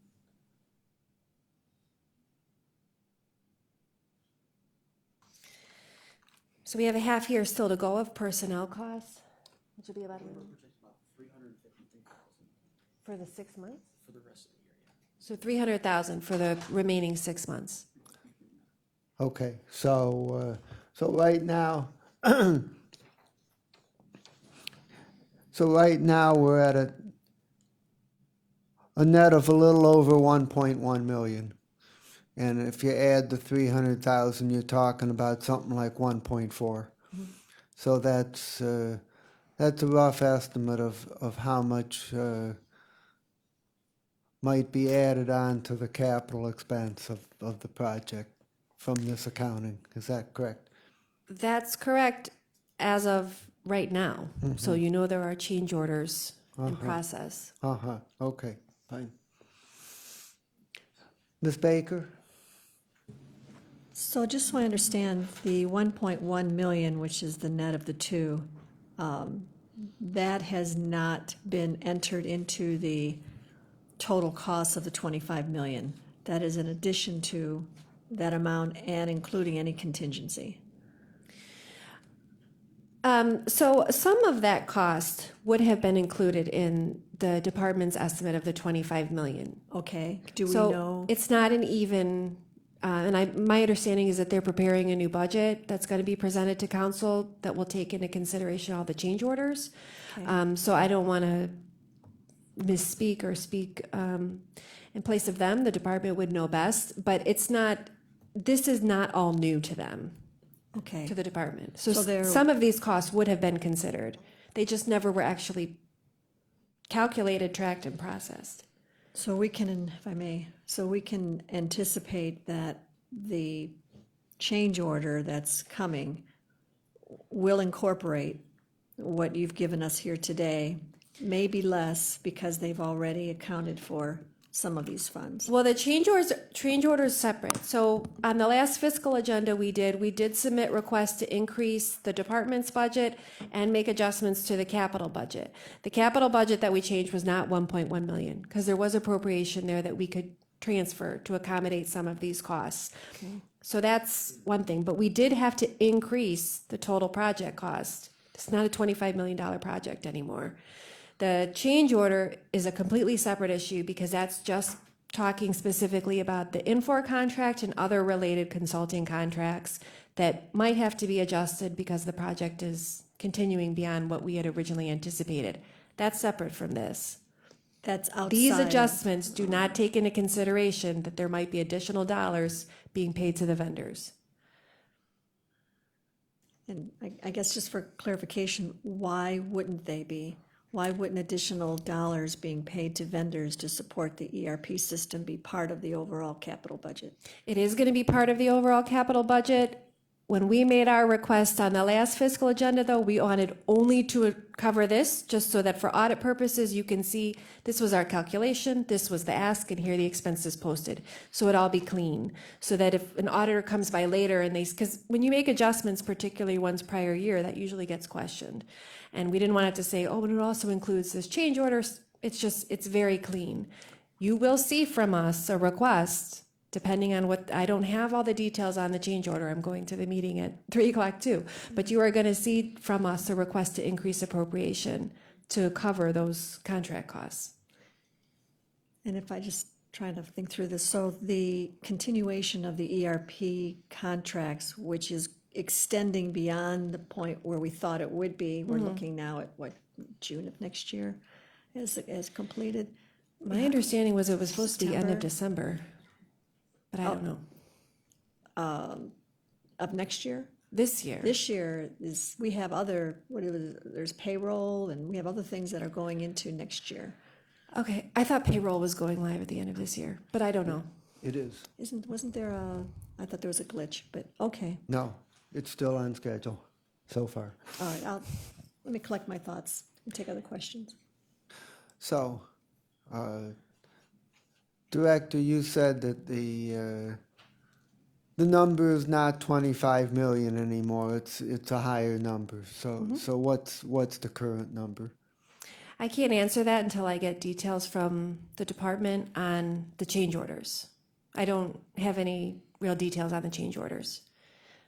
Speaker 9: So we have a half year still to go of personnel costs, which will be about $1 million. For the 6 months? For the rest of the year, yeah. So 300,000 for the remaining 6 months.
Speaker 1: Okay, so right now, we're at a net of a little over 1.1 million. And if you add the 300,000, you're talking about something like 1.4. Mm-hmm. So that's a rough estimate of how much might be added on to the capital expense of the project from this accounting. Is that correct?
Speaker 9: That's correct as of right now. Mm-hmm. So you know there are change orders in process.
Speaker 1: Okay, fine. Ms. Baker?
Speaker 8: So just so I understand, the 1.1 million, which is the net of the two, that has not been entered into the total cost of the 25 million. That is in addition to that amount and including any contingency?
Speaker 9: So some of that cost would have been included in the department's estimate of the 25 million.
Speaker 8: Okay, do we
Speaker 9: So
Speaker 8: know?
Speaker 9: it's not an even, my understanding is that they're preparing a new budget that's going to be presented to council that will take into consideration all the change orders.
Speaker 8: Okay.
Speaker 9: So I don't want to misspeak or speak in place of them. The department would know best, but this is not all new to them,
Speaker 8: Okay,
Speaker 9: to the department. So
Speaker 8: So they're-
Speaker 9: some of these costs would have been considered. They just never were actually calculated, tracked, and processed.
Speaker 8: so we can, if I may, so we can anticipate that the change order that's coming will incorporate what you've given us here today, maybe less because they've already accounted for some of these funds.
Speaker 9: Well, the change order is separate. So on the last fiscal agenda we did submit requests to increase the department's budget and make adjustments to the capital budget. The capital budget that we changed was not 1.1 million because there was appropriation there that we could transfer to accommodate some of these costs. So that's one thing, but we did have to increase the total project cost. It's not a $25 million project anymore. The change order is a completely separate issue because that's just talking specifically about the Infor contract and other related consulting contracts that might have to be adjusted because the project is continuing beyond what we had originally anticipated. That's separate from this.
Speaker 8: That's outside.
Speaker 9: These
Speaker 8: of-
Speaker 9: adjustments do not take into consideration that there might be additional dollars being paid to the vendors.
Speaker 8: And I guess just for clarification, why wouldn't they be? Why wouldn't additional dollars being paid to vendors to support the ERP system be part of the overall capital budget?
Speaker 9: It is going to be part of the overall capital budget. When we made our request on the last fiscal agenda, though, we wanted only to cover this, just so that for audit purposes, you can see this was our calculation, this was the ask, and here are the expenses posted. So it all be clean, so that if an auditor comes by later and because when you make adjustments, particularly ones prior year, that usually gets questioned. And we didn't want it to say, oh, but it also includes this change order. It's very clean. You will see from us a request, depending on I don't have all the details on the change order. I'm going to the meeting at 3:00 too. But you are going to see from us a request to increase appropriation to cover those contract costs.
Speaker 8: And if I just trying to think through this, so the continuation of the ERP contracts, which is extending beyond the point where we thought it would be, we're looking now at what, June of next year as completed?
Speaker 9: My understanding was it was supposed to be end of
Speaker 8: September.
Speaker 9: December, but I don't know.
Speaker 8: Of next year?
Speaker 9: This year.
Speaker 8: This year is, we have other, there's payroll and we have other things that are going into next year.
Speaker 9: Okay, I thought payroll was going live at the end of this year, but I don't know.
Speaker 1: It is.
Speaker 8: Wasn't there I thought there was a glitch, but okay.
Speaker 1: No, it's still on schedule so far.
Speaker 8: All right, let me collect my thoughts and take other questions.
Speaker 1: So, Director, you said that the number is not 25 million anymore. It's a higher number. So what's the current number?
Speaker 9: I can't answer that until I get details from the department on the change orders. I don't have any real details on the change orders.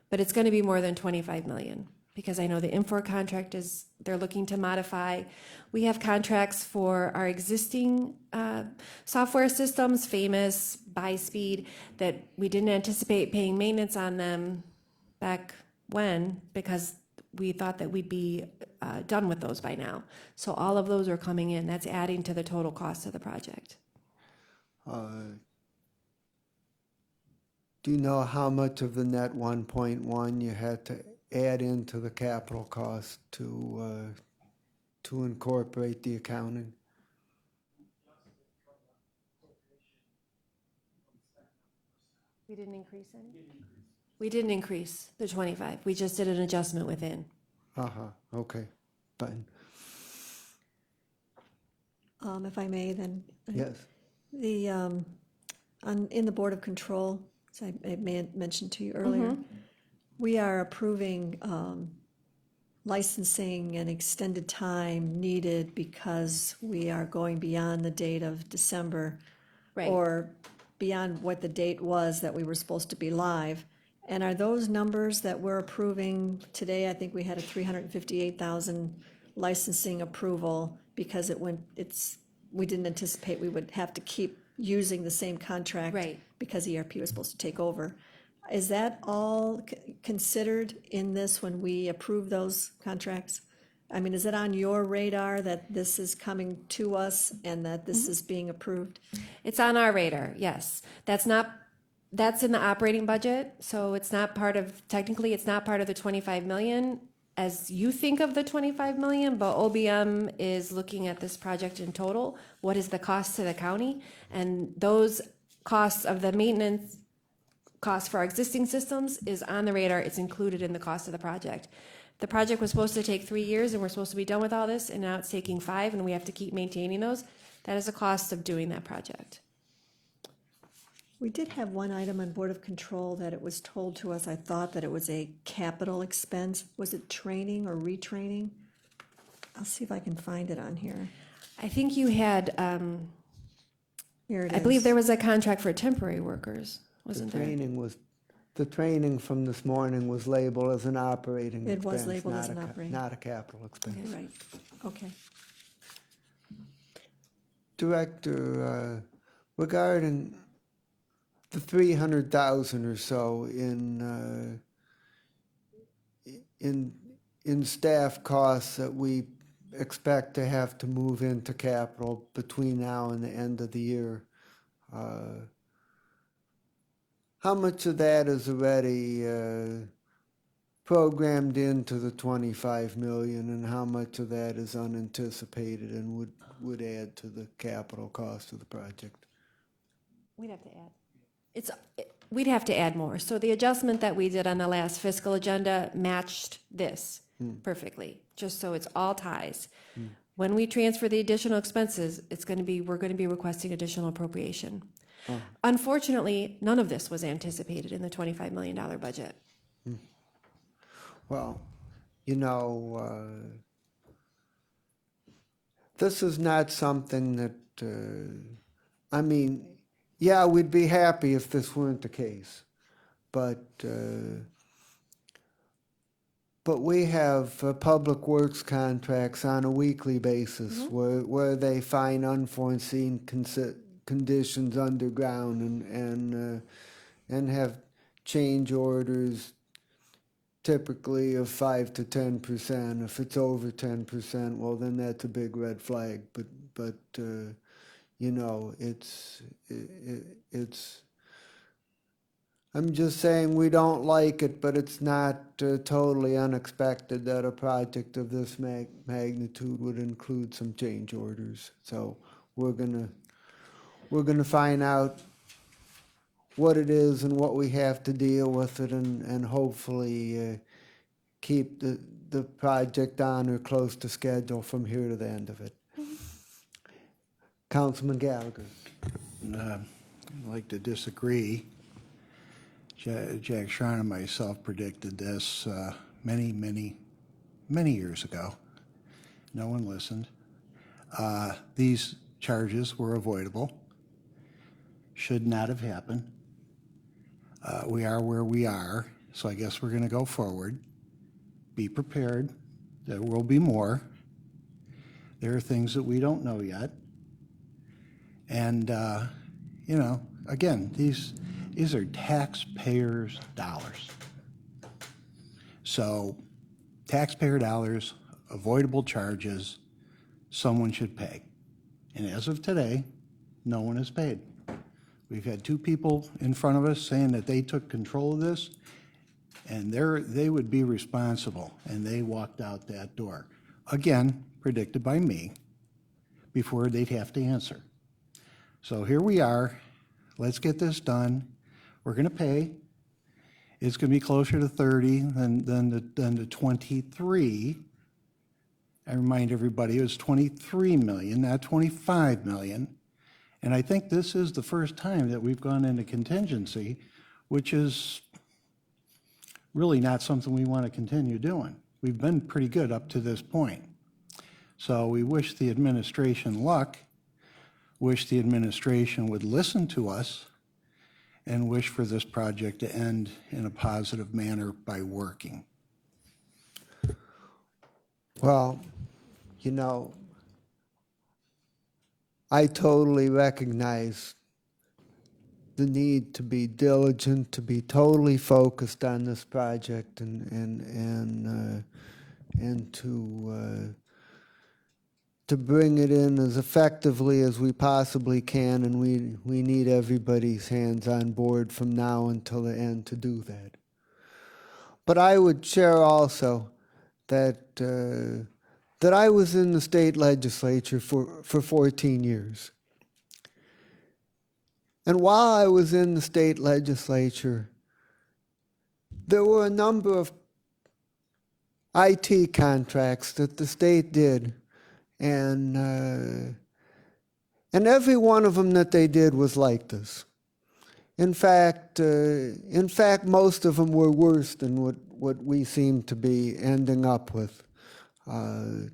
Speaker 9: But it's going to be more than 25 million because I know the Infor contract they're looking to modify. We have contracts for our existing software systems, Famous, BuySpeed, that we didn't anticipate paying maintenance on them back when because we thought that we'd be done with those by now. So all of those are coming in. That's adding to the total cost of the project.
Speaker 1: Do you know how much of the net 1.1 you had to add into the capital cost to incorporate the accounting?
Speaker 9: We didn't increase any? We didn't increase the 25. We just did an adjustment within.
Speaker 1: Okay, fine.
Speaker 8: If I may, then.
Speaker 1: Yes.
Speaker 8: In the Board of Control, as I may have mentioned to you earlier, we are approving licensing and extended time needed because we are going beyond the date of December.
Speaker 9: Right.
Speaker 8: Or beyond what the date was that we were supposed to be live. And are those numbers that we're approving today, I think we had a 358,000 licensing approval because we didn't anticipate we would have to keep using the same contract.
Speaker 9: Right.
Speaker 8: Because ERP was supposed to take over. Is that all considered in this when we approve those contracts? I mean, is it on your radar that this is coming to us and that this is being approved?
Speaker 9: It's on our radar, yes. That's in the operating budget, so it's not technically it's not part of the 25 million as you think of the 25 million, but OBM is looking at this project in total. What is the cost to the county? And those costs of the maintenance cost for our existing systems is on the radar. It's included in the cost of the project. The project was supposed to take 3 years and we're supposed to be done with all this, and now it's taking 5 and we have to keep maintaining those. That is a cost of doing that project.
Speaker 8: We did have one item on Board of Control that it was told to us, I thought that it was a capital expense. Was it training or retraining? I'll see if I can find it on here.
Speaker 9: I think you had,
Speaker 8: Here it is.
Speaker 9: I believe there was a contract for temporary workers,
Speaker 1: The
Speaker 9: wasn't there?
Speaker 1: the training from this morning was labeled as an operating expense.
Speaker 8: It was labeled as an operating.
Speaker 1: Not a capital expense.
Speaker 8: Right, okay.
Speaker 1: Director, regarding the 300,000 or so in staff costs that we expect to have to move into capital between now and the end of the year, how much of that is already programmed into the 25 million, and how much of that is unanticipated and would add to the capital cost of the project?
Speaker 9: We'd have to add. We'd have to add more. So the adjustment that we did on the last fiscal agenda matched this perfectly, just so it's all ties. When we transfer the additional expenses, we're going to be requesting additional appropriation. Unfortunately, none of this was anticipated in the $25 million budget.
Speaker 1: Well, this is not something that, yeah, we'd be happy if this weren't the case, but we have public works contracts on a weekly basis where they find unforeseen conditions underground and have change orders typically of 5 to 10%. If it's over 10%, well, then that's a big red flag. But it's. I'm just saying we don't like it, but it's not totally unexpected that a project of this magnitude would include some change orders. So we're gonna find out what it is and what we have to deal with it, and hopefully keep the project on or close to schedule from here to the end of it. Councilman Gallagher.
Speaker 7: I'd like to disagree. Jack Schrein and myself predicted this many years ago. No one listened. These charges were avoidable. Should not have happened. We are where we are, so I guess we're going to go forward. Be prepared. There will be more. There are things that we don't know yet. And, again, these are taxpayers' dollars. So, taxpayer dollars, avoidable charges, someone should pay. And as of today, no one has paid. We've had 2 people in front of us saying that they took control of this, and they would be responsible, and they walked out that door. Again, predicted by me, before they'd have to answer. So here we are. Let's get this done. We're going to pay. It's going to be closer to 30 than the 23. I remind everybody it was 23 million, not 25 million. And I think this is the first time that we've gone into contingency, which is really not something we want to continue doing. We've been pretty good up to this point. So we wish the administration luck, wish the administration would listen to us and wish for this project to end in a positive manner by working.
Speaker 1: Well, you know, I totally recognize the need to be diligent, to be totally focused on this project, and to bring it in as effectively as we possibly can, and we need everybody's hands on board from now until the end to do that. But I would share also that that I was in the state legislature for 14 years. And while I was in the state legislature, there were a number of IT contracts that the state did, and every one of them that they did was like this. In fact, most of them were worse than what we seem to be ending up with. I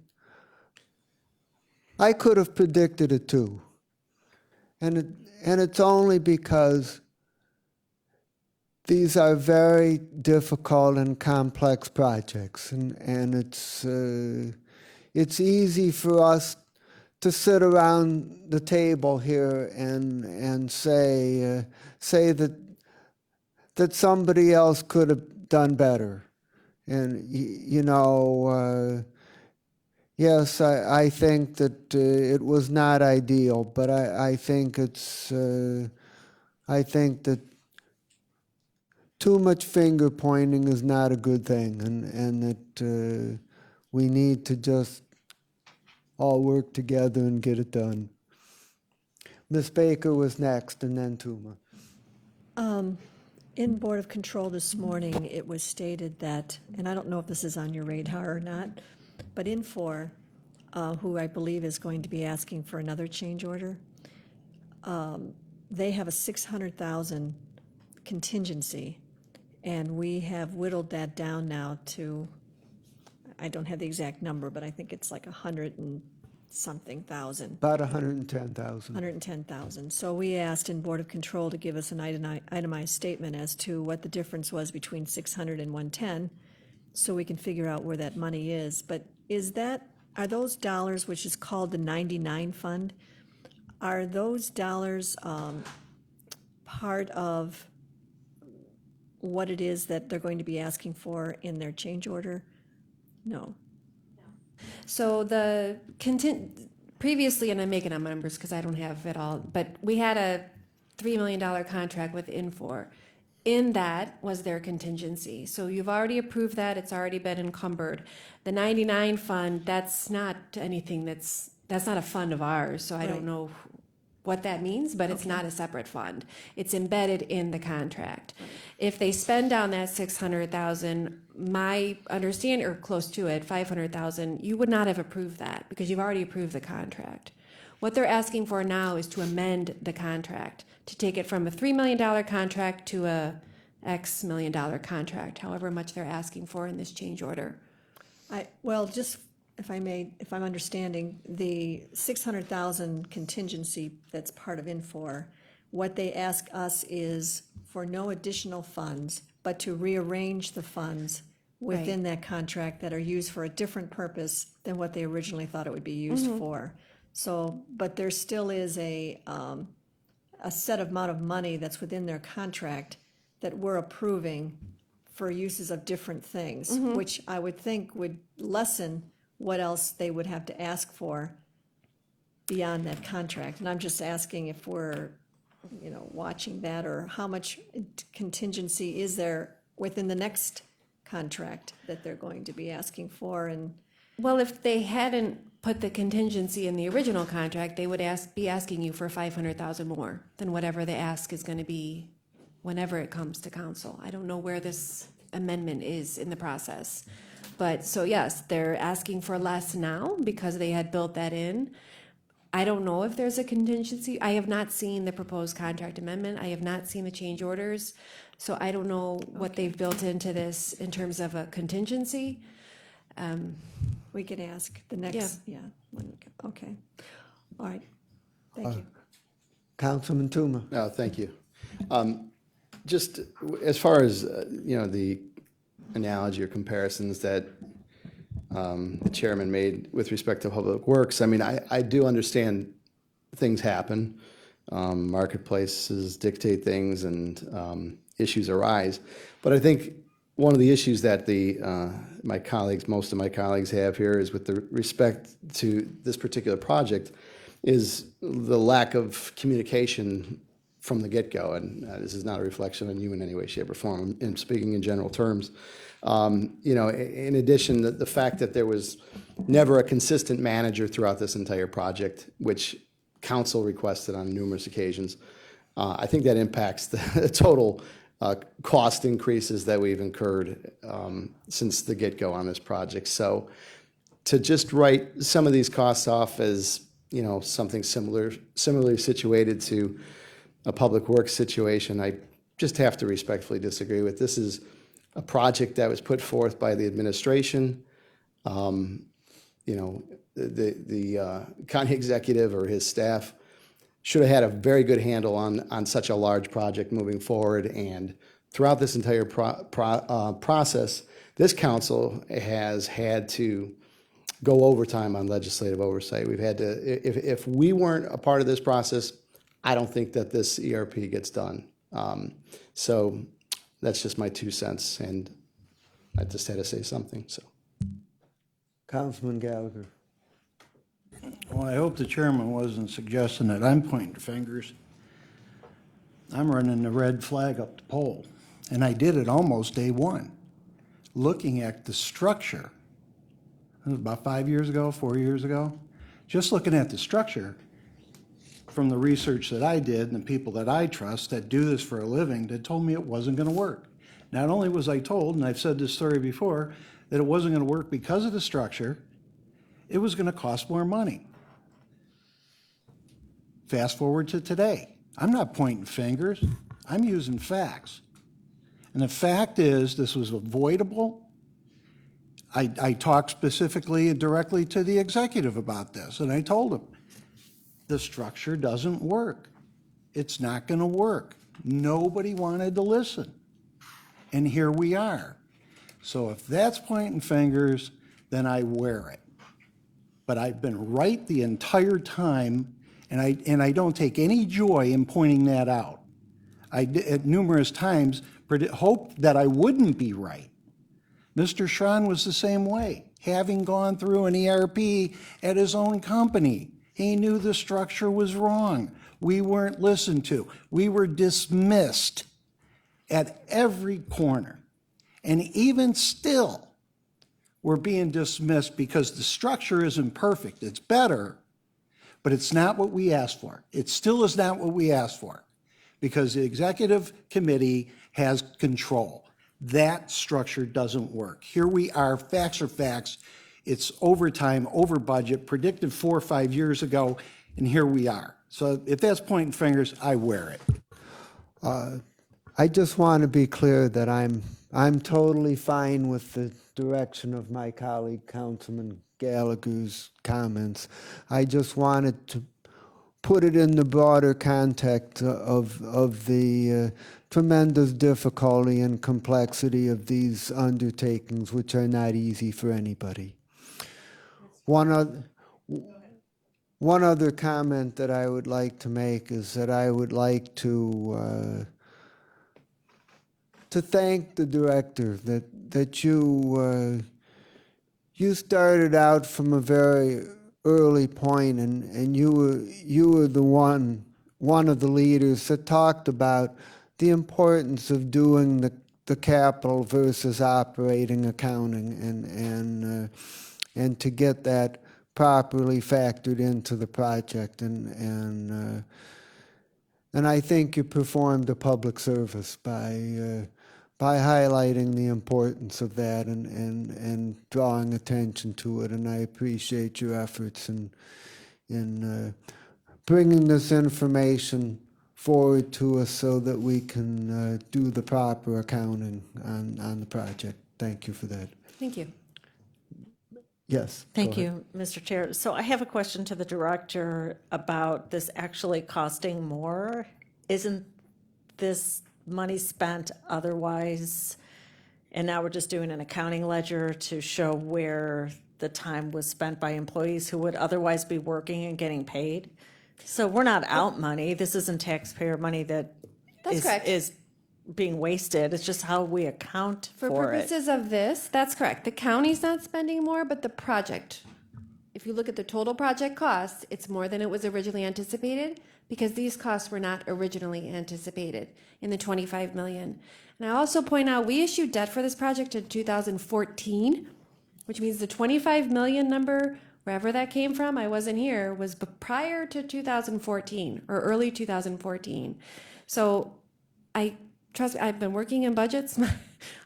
Speaker 1: could have predicted it too, and it's only because these are very difficult and complex projects, and it's easy for us to sit around the table here and say that somebody else could have done better. And yes, I think that it was not ideal, but I think I think that too much finger pointing is not a good thing, and that we need to just all work together and get it done. Ms. Baker was next, and then Tuma.
Speaker 8: In Board of Control this morning, it was stated that, and I don't know if this is on your radar or not, but Infor, who I believe is going to be asking for another change order, they have a $600,000 contingency, and we have whittled that down now to, I don't have the exact number, but I think it's like 100 and something thousand.
Speaker 1: About 110,000.
Speaker 8: 110,000. So we asked in Board of Control to give us an itemized statement as to what the difference was between 600 and 110, so we can figure out where that money is. But are those dollars, which is called the 99 fund, are those dollars part of what it is that they're going to be asking for in their change order? No.
Speaker 9: So the previously, and I'm making up numbers because I don't have it all, but we had a $3 million contract with Infor. In that was their contingency. So you've already approved that, it's already been encumbered. The 99 fund, that's not anything that's not a fund of ours, so I don't know what that means, but it's not a separate fund. It's embedded in the contract. If they spend down that 600,000, my understanding, or close to it, 500,000, you would not have approved that because you've already approved the contract. What they're asking for now is to amend the contract, to take it from a $3 million contract to a X million dollar contract, however much they're asking for in this change order.
Speaker 8: Well, just if I'm understanding, the 600,000 contingency that's part of Infor, what they ask us is for no additional funds, but to rearrange the funds within that contract that are used for a different purpose than what they originally thought it would be used for. So, but there still is a set amount of money that's within their contract that we're approving for uses of different things, which I would think would lessen what else they would have to ask for beyond that contract. And I'm just asking if we're, watching that, or how much contingency is there within the next contract that they're going to be asking for. And
Speaker 9: well, if they hadn't put the contingency in the original contract, they would be asking you for 500,000 more than whatever the ask is going to be whenever it comes to council. I don't know where this amendment is in the process. But so yes, they're asking for less now because they had built that in. I don't know if there's a contingency. I have not seen the proposed contract amendment. I have not seen the change orders. So I don't know what they've built into this in terms of a contingency.
Speaker 8: we could ask the next, okay. All right, thank you.
Speaker 1: Councilman Tuma.
Speaker 10: Thank you. Just as far as, the analogy or comparisons that the chairman made with respect to Public Works, I mean, I do understand things happen. Marketplaces dictate things and issues arise. But I think one of the issues that most of my colleagues have here is with the respect to this particular project is the lack of communication from the get-go. And this is not a reflection on you in any way, shape, or form. I'm speaking in general terms. In addition, the fact that there was never a consistent manager throughout this entire project, which council requested on numerous occasions, I think that impacts the total cost increases that we've incurred since the get-go on this project. So to just write some of these costs off as, something similarly situated to a public works situation, I just have to respectfully disagree with. This is a project that was put forth by the administration. The county executive or his staff should have had a very good handle on such a large project moving forward. And throughout this entire process, this council has had to go overtime on legislative oversight. We've had to, if we weren't a part of this process, I don't think that this ERP gets done. So that's just my 2 cents, and I just had to say something, so.
Speaker 1: Councilman Gallagher.
Speaker 7: Well, I hope the chairman wasn't suggesting that I'm pointing fingers. I'm running the red flag up the pole, and I did it almost day one, looking at the structure. It was about 5 years ago, 4 years ago. Just looking at the structure from the research that I did and the people that I trust that do this for a living that told me it wasn't going to work. Not only was I told, and I've said this story before, that it wasn't going to work because of the structure, it was going to cost more money. Fast forward to today. I'm not pointing fingers. I'm using facts. And the fact is, this was avoidable. I talked specifically and directly to the executive about this, and I told him, the structure doesn't work. It's not going to work. Nobody wanted to listen. And here we are. So if that's pointing fingers, then I wear it. But I've been right the entire time, and I don't take any joy in pointing that out. I at numerous times hoped that I wouldn't be right. Mr. Schron was the same way, having gone through an ERP at his own company. He knew the structure was wrong. We weren't listened to. We were dismissed at every corner. And even still, we're being dismissed because the structure isn't perfect. It's better, but it's not what we asked for. It still is not what we asked for because the executive committee has control. That structure doesn't work. Here we are, facts are facts. It's overtime, over budget, predicted 4 or 5 years ago, and here we are. So if that's pointing fingers, I wear it.
Speaker 1: I just want to be clear that I'm totally fine with the direction of my colleague Councilman Gallagher's comments. I just wanted to put it in the broader context of the tremendous difficulty and complexity of these undertakings, which are not easy for anybody. One other comment that I would like to make is that I would like to thank the director that you started out from a very early point, and you were the one of the leaders that talked about the importance of doing the capital versus operating accounting and to get that properly factored into the project, and I think you performed a public service by highlighting the importance of that and drawing attention to it, and I appreciate your efforts in bringing this information forward to us so that we can do the proper accounting on the project. Thank you for that.
Speaker 9: Thank you.
Speaker 1: Yes.
Speaker 6: Thank
Speaker 1: go ahead.
Speaker 6: you, Mr. Chair. So I have a question to the director about this actually costing more. Isn't this money spent otherwise, and now we're just doing an accounting ledger to show where the time was spent by employees who would otherwise be working and getting paid. So we're not out money. This isn't taxpayer money that
Speaker 9: That's
Speaker 6: is,
Speaker 9: correct.
Speaker 6: is being wasted. It's just how we account
Speaker 9: For
Speaker 6: for it.
Speaker 9: purposes of this, that's correct. The county's not spending more, but the project, if you look at the total project cost, it's more than it was originally anticipated because these costs were not originally anticipated in the 25 million. And I also point out, we issued debt for this project in 2014, which means the 25 million number, wherever that came from, I wasn't here, was prior to 2014 or early 2014. So trust me, I've been working in budgets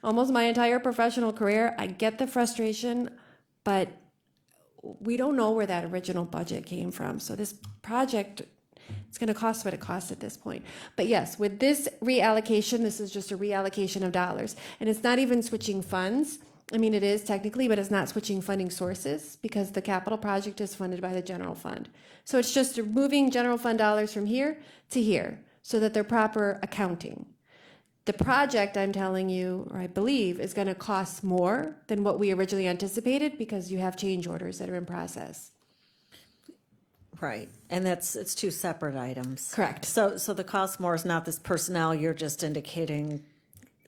Speaker 9: almost my entire professional career. I get the frustration, but we don't know where that original budget came from. So this project, it's going to cost what it costs at this point. But yes, with this reallocation, this is just a reallocation of dollars. And it's not even switching funds. I mean, it is technically, but it's not switching funding sources because the capital project is funded by the general fund. So it's just moving general fund dollars from here to here so that they're proper accounting. The project, I'm telling you, or I believe, is going to cost more than what we originally anticipated because you have change orders that are in process.
Speaker 6: Right, and it's two separate items.
Speaker 9: Correct.
Speaker 6: So the cost more is not this personnel, you're just indicating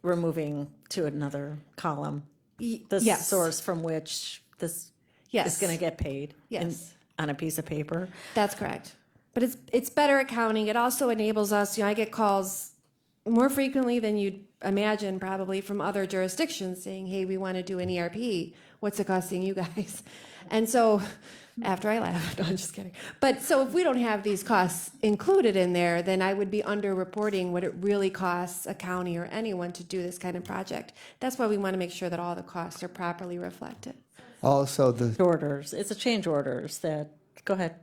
Speaker 6: we're moving to another column. The
Speaker 9: Yes.
Speaker 6: source from which this is
Speaker 9: Yes.
Speaker 6: going to get paid.
Speaker 9: Yes.
Speaker 6: On a piece of paper.
Speaker 9: That's correct. But it's better accounting. It also enables us, I get calls more frequently than you'd imagine probably from other jurisdictions saying, hey, we want to do an ERP. What's it costing you guys? And so after I laugh, no, I'm just kidding. But so if we don't have these costs included in there, then I would be underreporting what it really costs a county or anyone to do this kind of project. That's why we want to make sure that all the costs are properly reflected.
Speaker 1: Also, the
Speaker 6: Orders, it's a change orders that, go ahead,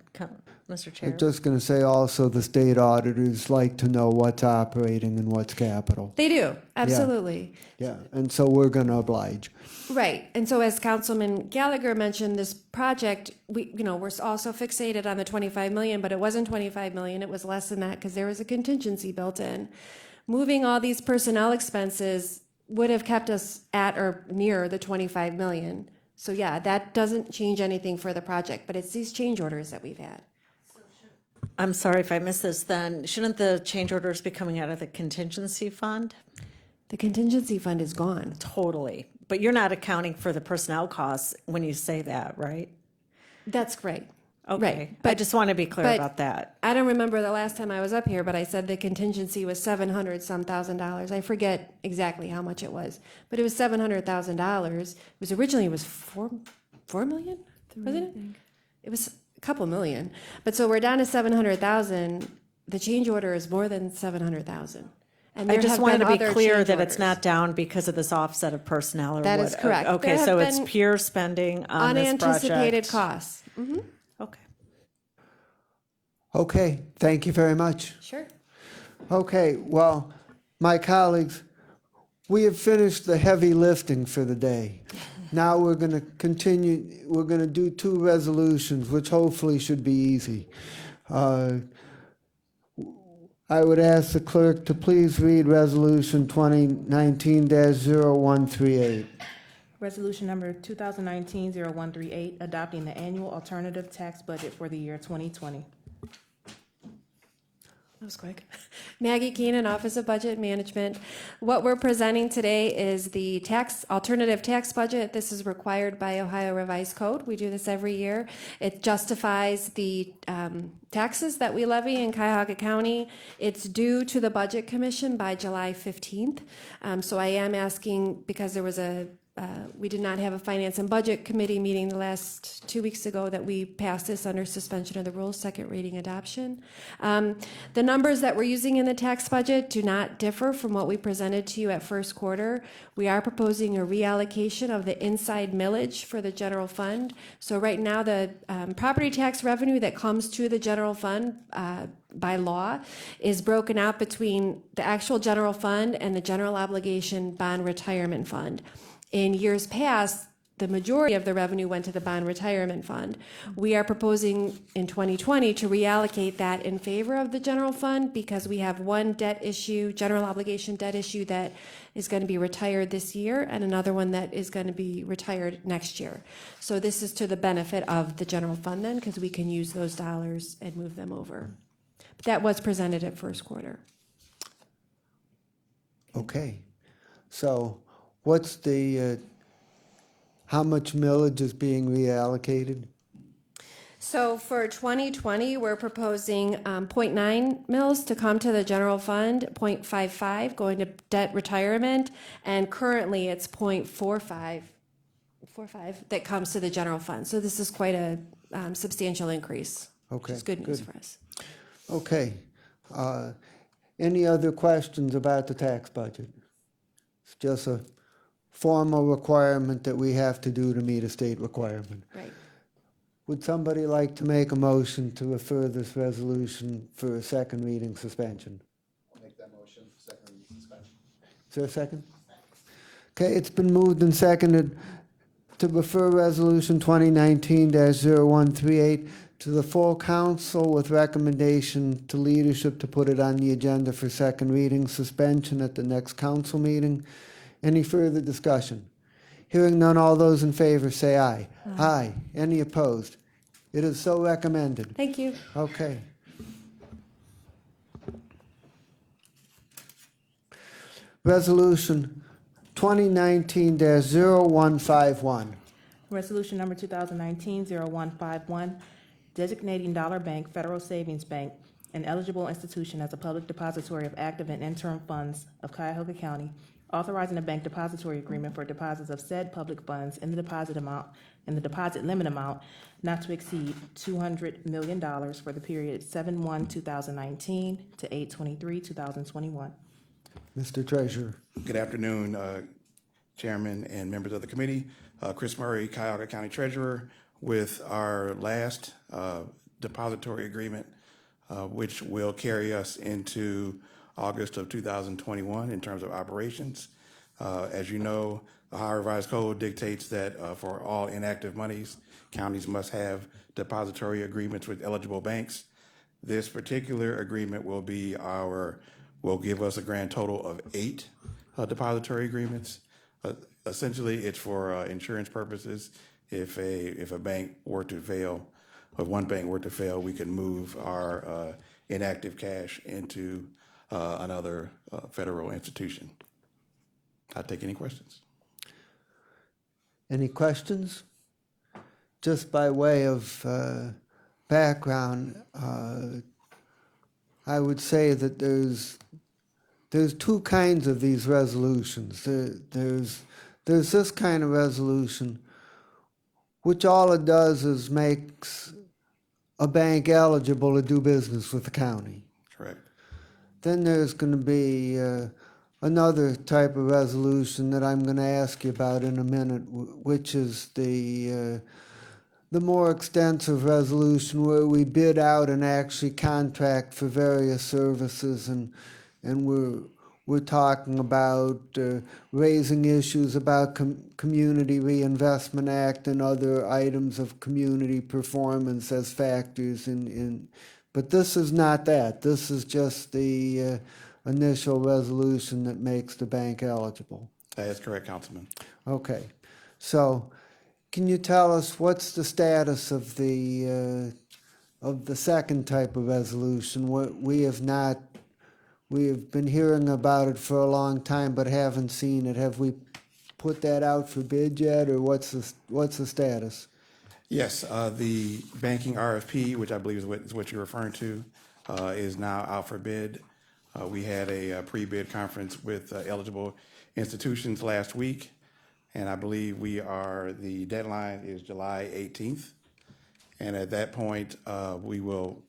Speaker 6: Mr. Chair.
Speaker 1: I'm just going to say also the state auditors like to know what's operating and what's capital.
Speaker 9: They do, absolutely.
Speaker 1: Yeah, and so we're going to oblige.
Speaker 9: Right. And so as Councilman Gallagher mentioned, this project, we're also fixated on the 25 million, but it wasn't 25 million. It was less than that because there was a contingency built in. Moving all these personnel expenses would have kept us at or near the 25 million. So yeah, that doesn't change anything for the project, but it's these change orders that we've had.
Speaker 6: I'm sorry if I missed this then. Shouldn't the change orders be coming out of the contingency fund?
Speaker 9: The contingency fund is gone.
Speaker 6: Totally. But you're not accounting for the personnel costs when you say that, right?
Speaker 9: That's great.
Speaker 6: Okay.
Speaker 9: Right.
Speaker 6: I just want to be clear
Speaker 9: but
Speaker 6: about that.
Speaker 9: I don't remember the last time I was up here, but I said the contingency was $700,000. I forget exactly how much it was, but it was $700,000. It was originally $4 million, wasn't it? It was a couple million, but so we're down to 700,000. The change order is more than 700,000. And
Speaker 6: I
Speaker 9: there
Speaker 6: just
Speaker 9: have
Speaker 6: wanted
Speaker 9: been
Speaker 6: to be
Speaker 9: other
Speaker 6: clear
Speaker 9: change
Speaker 6: that it's
Speaker 9: orders.
Speaker 6: not down because of this offset of personnel or
Speaker 9: That
Speaker 6: what.
Speaker 9: is correct.
Speaker 6: Okay,
Speaker 9: There
Speaker 6: so
Speaker 9: have
Speaker 6: it's
Speaker 9: been
Speaker 6: pure spending on this project.
Speaker 9: Unanticipated costs. Mm-hmm.
Speaker 6: Okay.
Speaker 1: Okay, thank you very much.
Speaker 9: Sure.
Speaker 1: Okay, well, my colleagues, we have finished the heavy lifting for the day. Now we're going to continue, we're going to do two resolutions, which hopefully should be easy. I would ask the clerk to please read Resolution 2019-0138.
Speaker 2: Resolution number 2019-0138, adopting the annual alternative tax budget for the year 2020.
Speaker 9: That was quick. Maggie Keenan, Office of Budget Management. What we're presenting today is the alternative tax budget. This is required by Ohio Revised Code. We do this every year. It justifies the taxes that we levy in Cuyahoga County. It's due to the Budget Commission by July 15th. So I am asking, because there was we did not have a Finance and Budget Committee meeting the last 2 weeks ago, that we passed this under suspension of the rules, second reading adoption. The numbers that we're using in the tax budget do not differ from what we presented to you at first quarter. We are proposing a reallocation of the inside millage for the general fund. So right now, the property tax revenue that comes to the general fund by law is broken out between the actual general fund and the general obligation bond retirement fund. In years past, the majority of the revenue went to the bond retirement fund. We are proposing in 2020 to reallocate that in favor of the general fund because we have one debt issue, general obligation debt issue that is going to be retired this year and another one that is going to be retired next year. So this is to the benefit of the general fund then because we can use those dollars and move them over. But that was presented at first quarter.
Speaker 1: Okay. So what's the, how much millage is being reallocated?
Speaker 9: So for 2020, we're proposing 0.9 mils to come to the general fund, 0.55 going to debt retirement, and currently it's 0.45 that comes to the general fund. So this is quite a substantial increase, which
Speaker 1: Okay,
Speaker 9: is good news
Speaker 1: good.
Speaker 9: for us.
Speaker 1: Okay. Any other questions about the tax budget? It's just a formal requirement that we have to do to meet a state requirement.
Speaker 9: Right.
Speaker 1: Would somebody like to make a motion to refer this resolution for a second reading suspension?
Speaker 10: I'll make that motion, second suspension.
Speaker 1: Is there a second? Okay, it's been moved and seconded to refer Resolution 2019-0138 to the full council with recommendation to leadership to put it on the agenda for second reading suspension at the next council meeting. Any further discussion? Hearing none, all those in favor say aye. Aye. Any opposed? It is so recommended.
Speaker 9: Thank you.
Speaker 1: Okay. Resolution 2019-0151.
Speaker 2: Resolution number 2019-0151, designating Dollar Bank Federal Savings Bank an eligible institution as a public depository of active and interim funds of Cuyahoga County, authorizing a bank depository agreement for deposits of said public funds in the deposit limit amount not to exceed $200 million for the period 7/1/2019 to 8/23/2021.
Speaker 1: Mr. Treasurer.
Speaker 11: Good afternoon, Chairman and members of the committee. Chris Murray, Cuyahoga County Treasurer, with our last depository agreement, which will carry us into August of 2021 in terms of operations. As you know, the Ohio Revised Code dictates that for all inactive monies, counties must have depository agreements with eligible banks. This particular agreement will give us a grand total of 8 depository agreements. Essentially, it's for insurance purposes. If a bank were to fail, if one bank were to fail, we can move our inactive cash into another federal institution. I'll take any questions.
Speaker 1: Any questions? Just by way of background, I would say that there's 2 kinds of these resolutions. There's this kind of resolution, which all it does is makes a bank eligible to do business with the county.
Speaker 11: Correct.
Speaker 1: Then there's going to be another type of resolution that I'm going to ask you about in a minute, which is the more extensive resolution where we bid out and actually contract for various services, and we're talking about raising issues about Community Reinvestment Act and other items of community performance as factors in. But this is not that. This is just the initial resolution that makes the bank eligible.
Speaker 11: That is correct, Councilman.
Speaker 1: Okay. So can you tell us what's the status of the second type of resolution? We have been hearing about it for a long time, but haven't seen it. Have we put that out for bid yet, or what's the status?
Speaker 11: Yes, the banking RFP, which I believe is what you're referring to, is now out for bid. We had a pre-bid conference with eligible institutions last week, and I believe the deadline is July 18th. And at that point, we will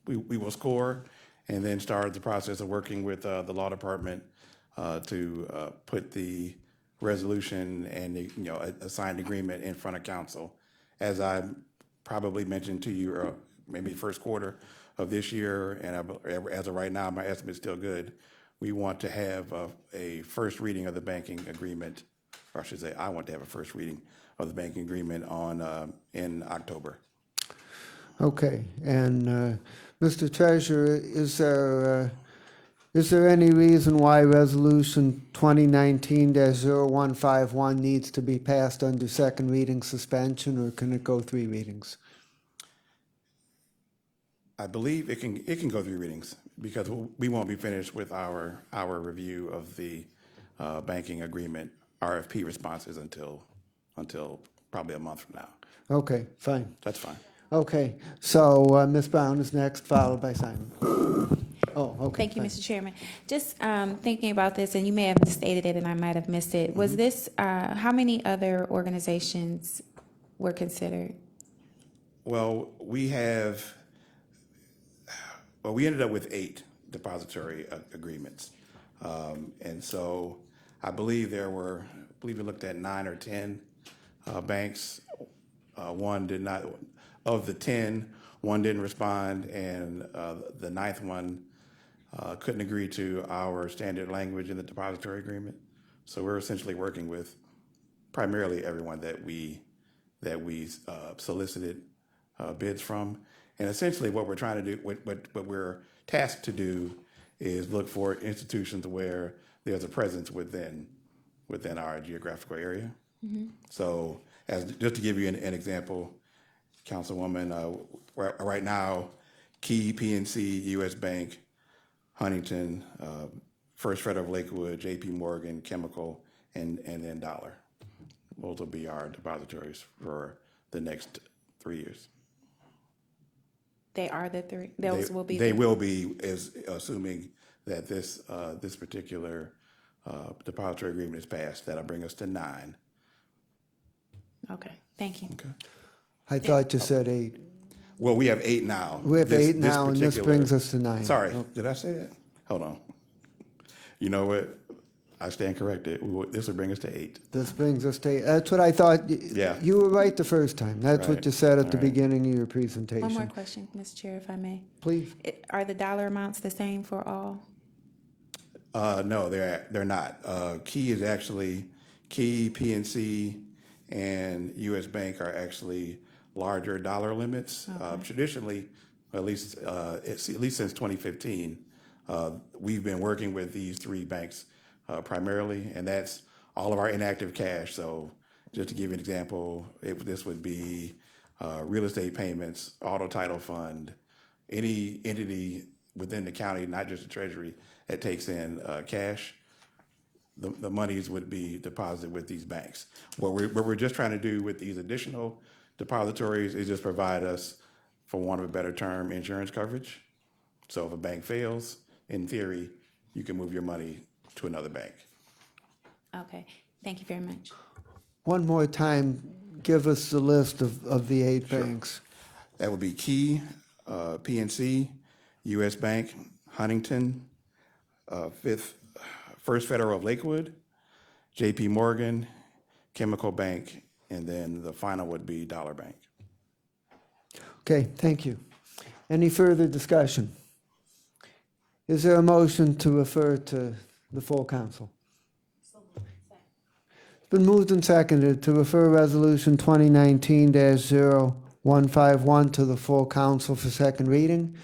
Speaker 11: score and then start the process of working with the law department to put the resolution and a signed agreement in front of council. As I probably mentioned to you, maybe first quarter of this year, and as of right now, my estimate is still good. We want to have a first reading of the banking agreement or I should say, I want to have a first reading of the banking agreement on, in October.
Speaker 1: Okay, and Mr. Treasurer, is there any reason why Resolution 2019-0151 needs to be passed under second reading suspension, or can it go 3 readings?
Speaker 11: I believe it can go 3 readings because we won't be finished with our review of the banking agreement RFP responses until probably a month from now.
Speaker 1: Okay, fine.
Speaker 11: That's fine.
Speaker 1: Okay, so Ms. Brown is next, followed by Simon. Oh, okay.
Speaker 12: Thank you,
Speaker 1: fine.
Speaker 12: Mr. Chairman. Just thinking about this, and you may have stated it and I might have missed it. Was this, how many other organizations were considered?
Speaker 11: Well, we ended up with 8 depository agreements. And so I believe we looked at 9 or 10 banks. One did not, of the 10, one didn't respond, and the 9th one couldn't agree to our standard language in the depository agreement. So we're essentially working with primarily everyone that we solicited bids from. And essentially what we're trying to do, what we're tasked to do is look for institutions where there's a presence within our geographical area. So just to give you an example, Councilwoman, right now, Key, PNC, U.S. Bank, Huntington, First Federal of Lakewood, J.P. Morgan, Chemical, and then Dollar. Those will be our depositories for the next 3 years.
Speaker 12: They are the 3, those will be?
Speaker 11: They will be, assuming that this particular depository agreement is passed. That'll bring us to 9.
Speaker 12: Okay, thank you.
Speaker 11: Okay.
Speaker 1: I thought you said 8.
Speaker 11: Well, we have 8 now.
Speaker 1: We have 8 now, and this
Speaker 11: particular-
Speaker 1: brings us to 9.
Speaker 11: Sorry,
Speaker 1: Oh.
Speaker 11: did I say that? Hold on. You know what? I stand corrected. This will bring us to 8.
Speaker 1: This brings us to 8. That's what I thought.
Speaker 11: Yeah.
Speaker 1: You were right the first time. That's what
Speaker 11: Right.
Speaker 1: you said at the
Speaker 11: All right.
Speaker 1: beginning of your presentation.
Speaker 12: One more question, Mr. Chair, if I may.
Speaker 1: Please.
Speaker 12: Are the dollar amounts the same for all?
Speaker 11: No, they're not. Key, PNC, and U.S. Bank are actually larger dollar limits. Traditionally, at least since 2015, we've been working with these 3 banks primarily, and that's all of our inactive cash. So just to give you an example, this would be real estate payments, auto title fund, any entity within the county, not just the Treasury, that takes in cash. The monies would be deposited with these banks. What we're just trying to do with these additional depositories is just provide us, for want of a better term, insurance coverage. So if a bank fails, in theory, you can move your money to another bank.
Speaker 12: Okay, thank you very much.
Speaker 1: One more time, give us the list of the 8 banks.
Speaker 11: That would be Key, PNC, U.S. Bank, Huntington, First Federal of Lakewood, J.P. Morgan, Chemical Bank, and then the final would be Dollar Bank.
Speaker 1: Okay, thank you. Any further discussion? Is there a motion to refer to the full council? It's been moved and seconded to refer Resolution 2019-0151 to the full council for second reading.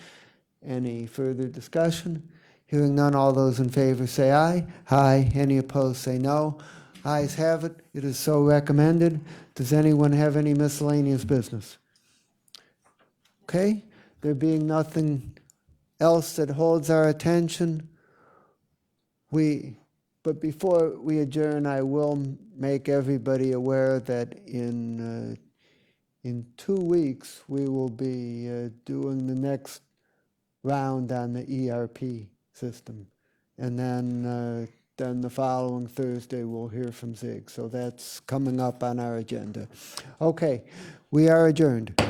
Speaker 1: Any further discussion? Hearing none, all those in favor say aye. Aye. Any opposed say no. Ayes have it. It is so recommended. Does anyone have any miscellaneous business? Okay, there being nothing else that holds our attention, but before we adjourn, I will make everybody aware that in 2 weeks, we will be doing the next round on the ERP system. And then the following Thursday, we'll hear from Zig. So that's coming up on our agenda. Okay, we are adjourned.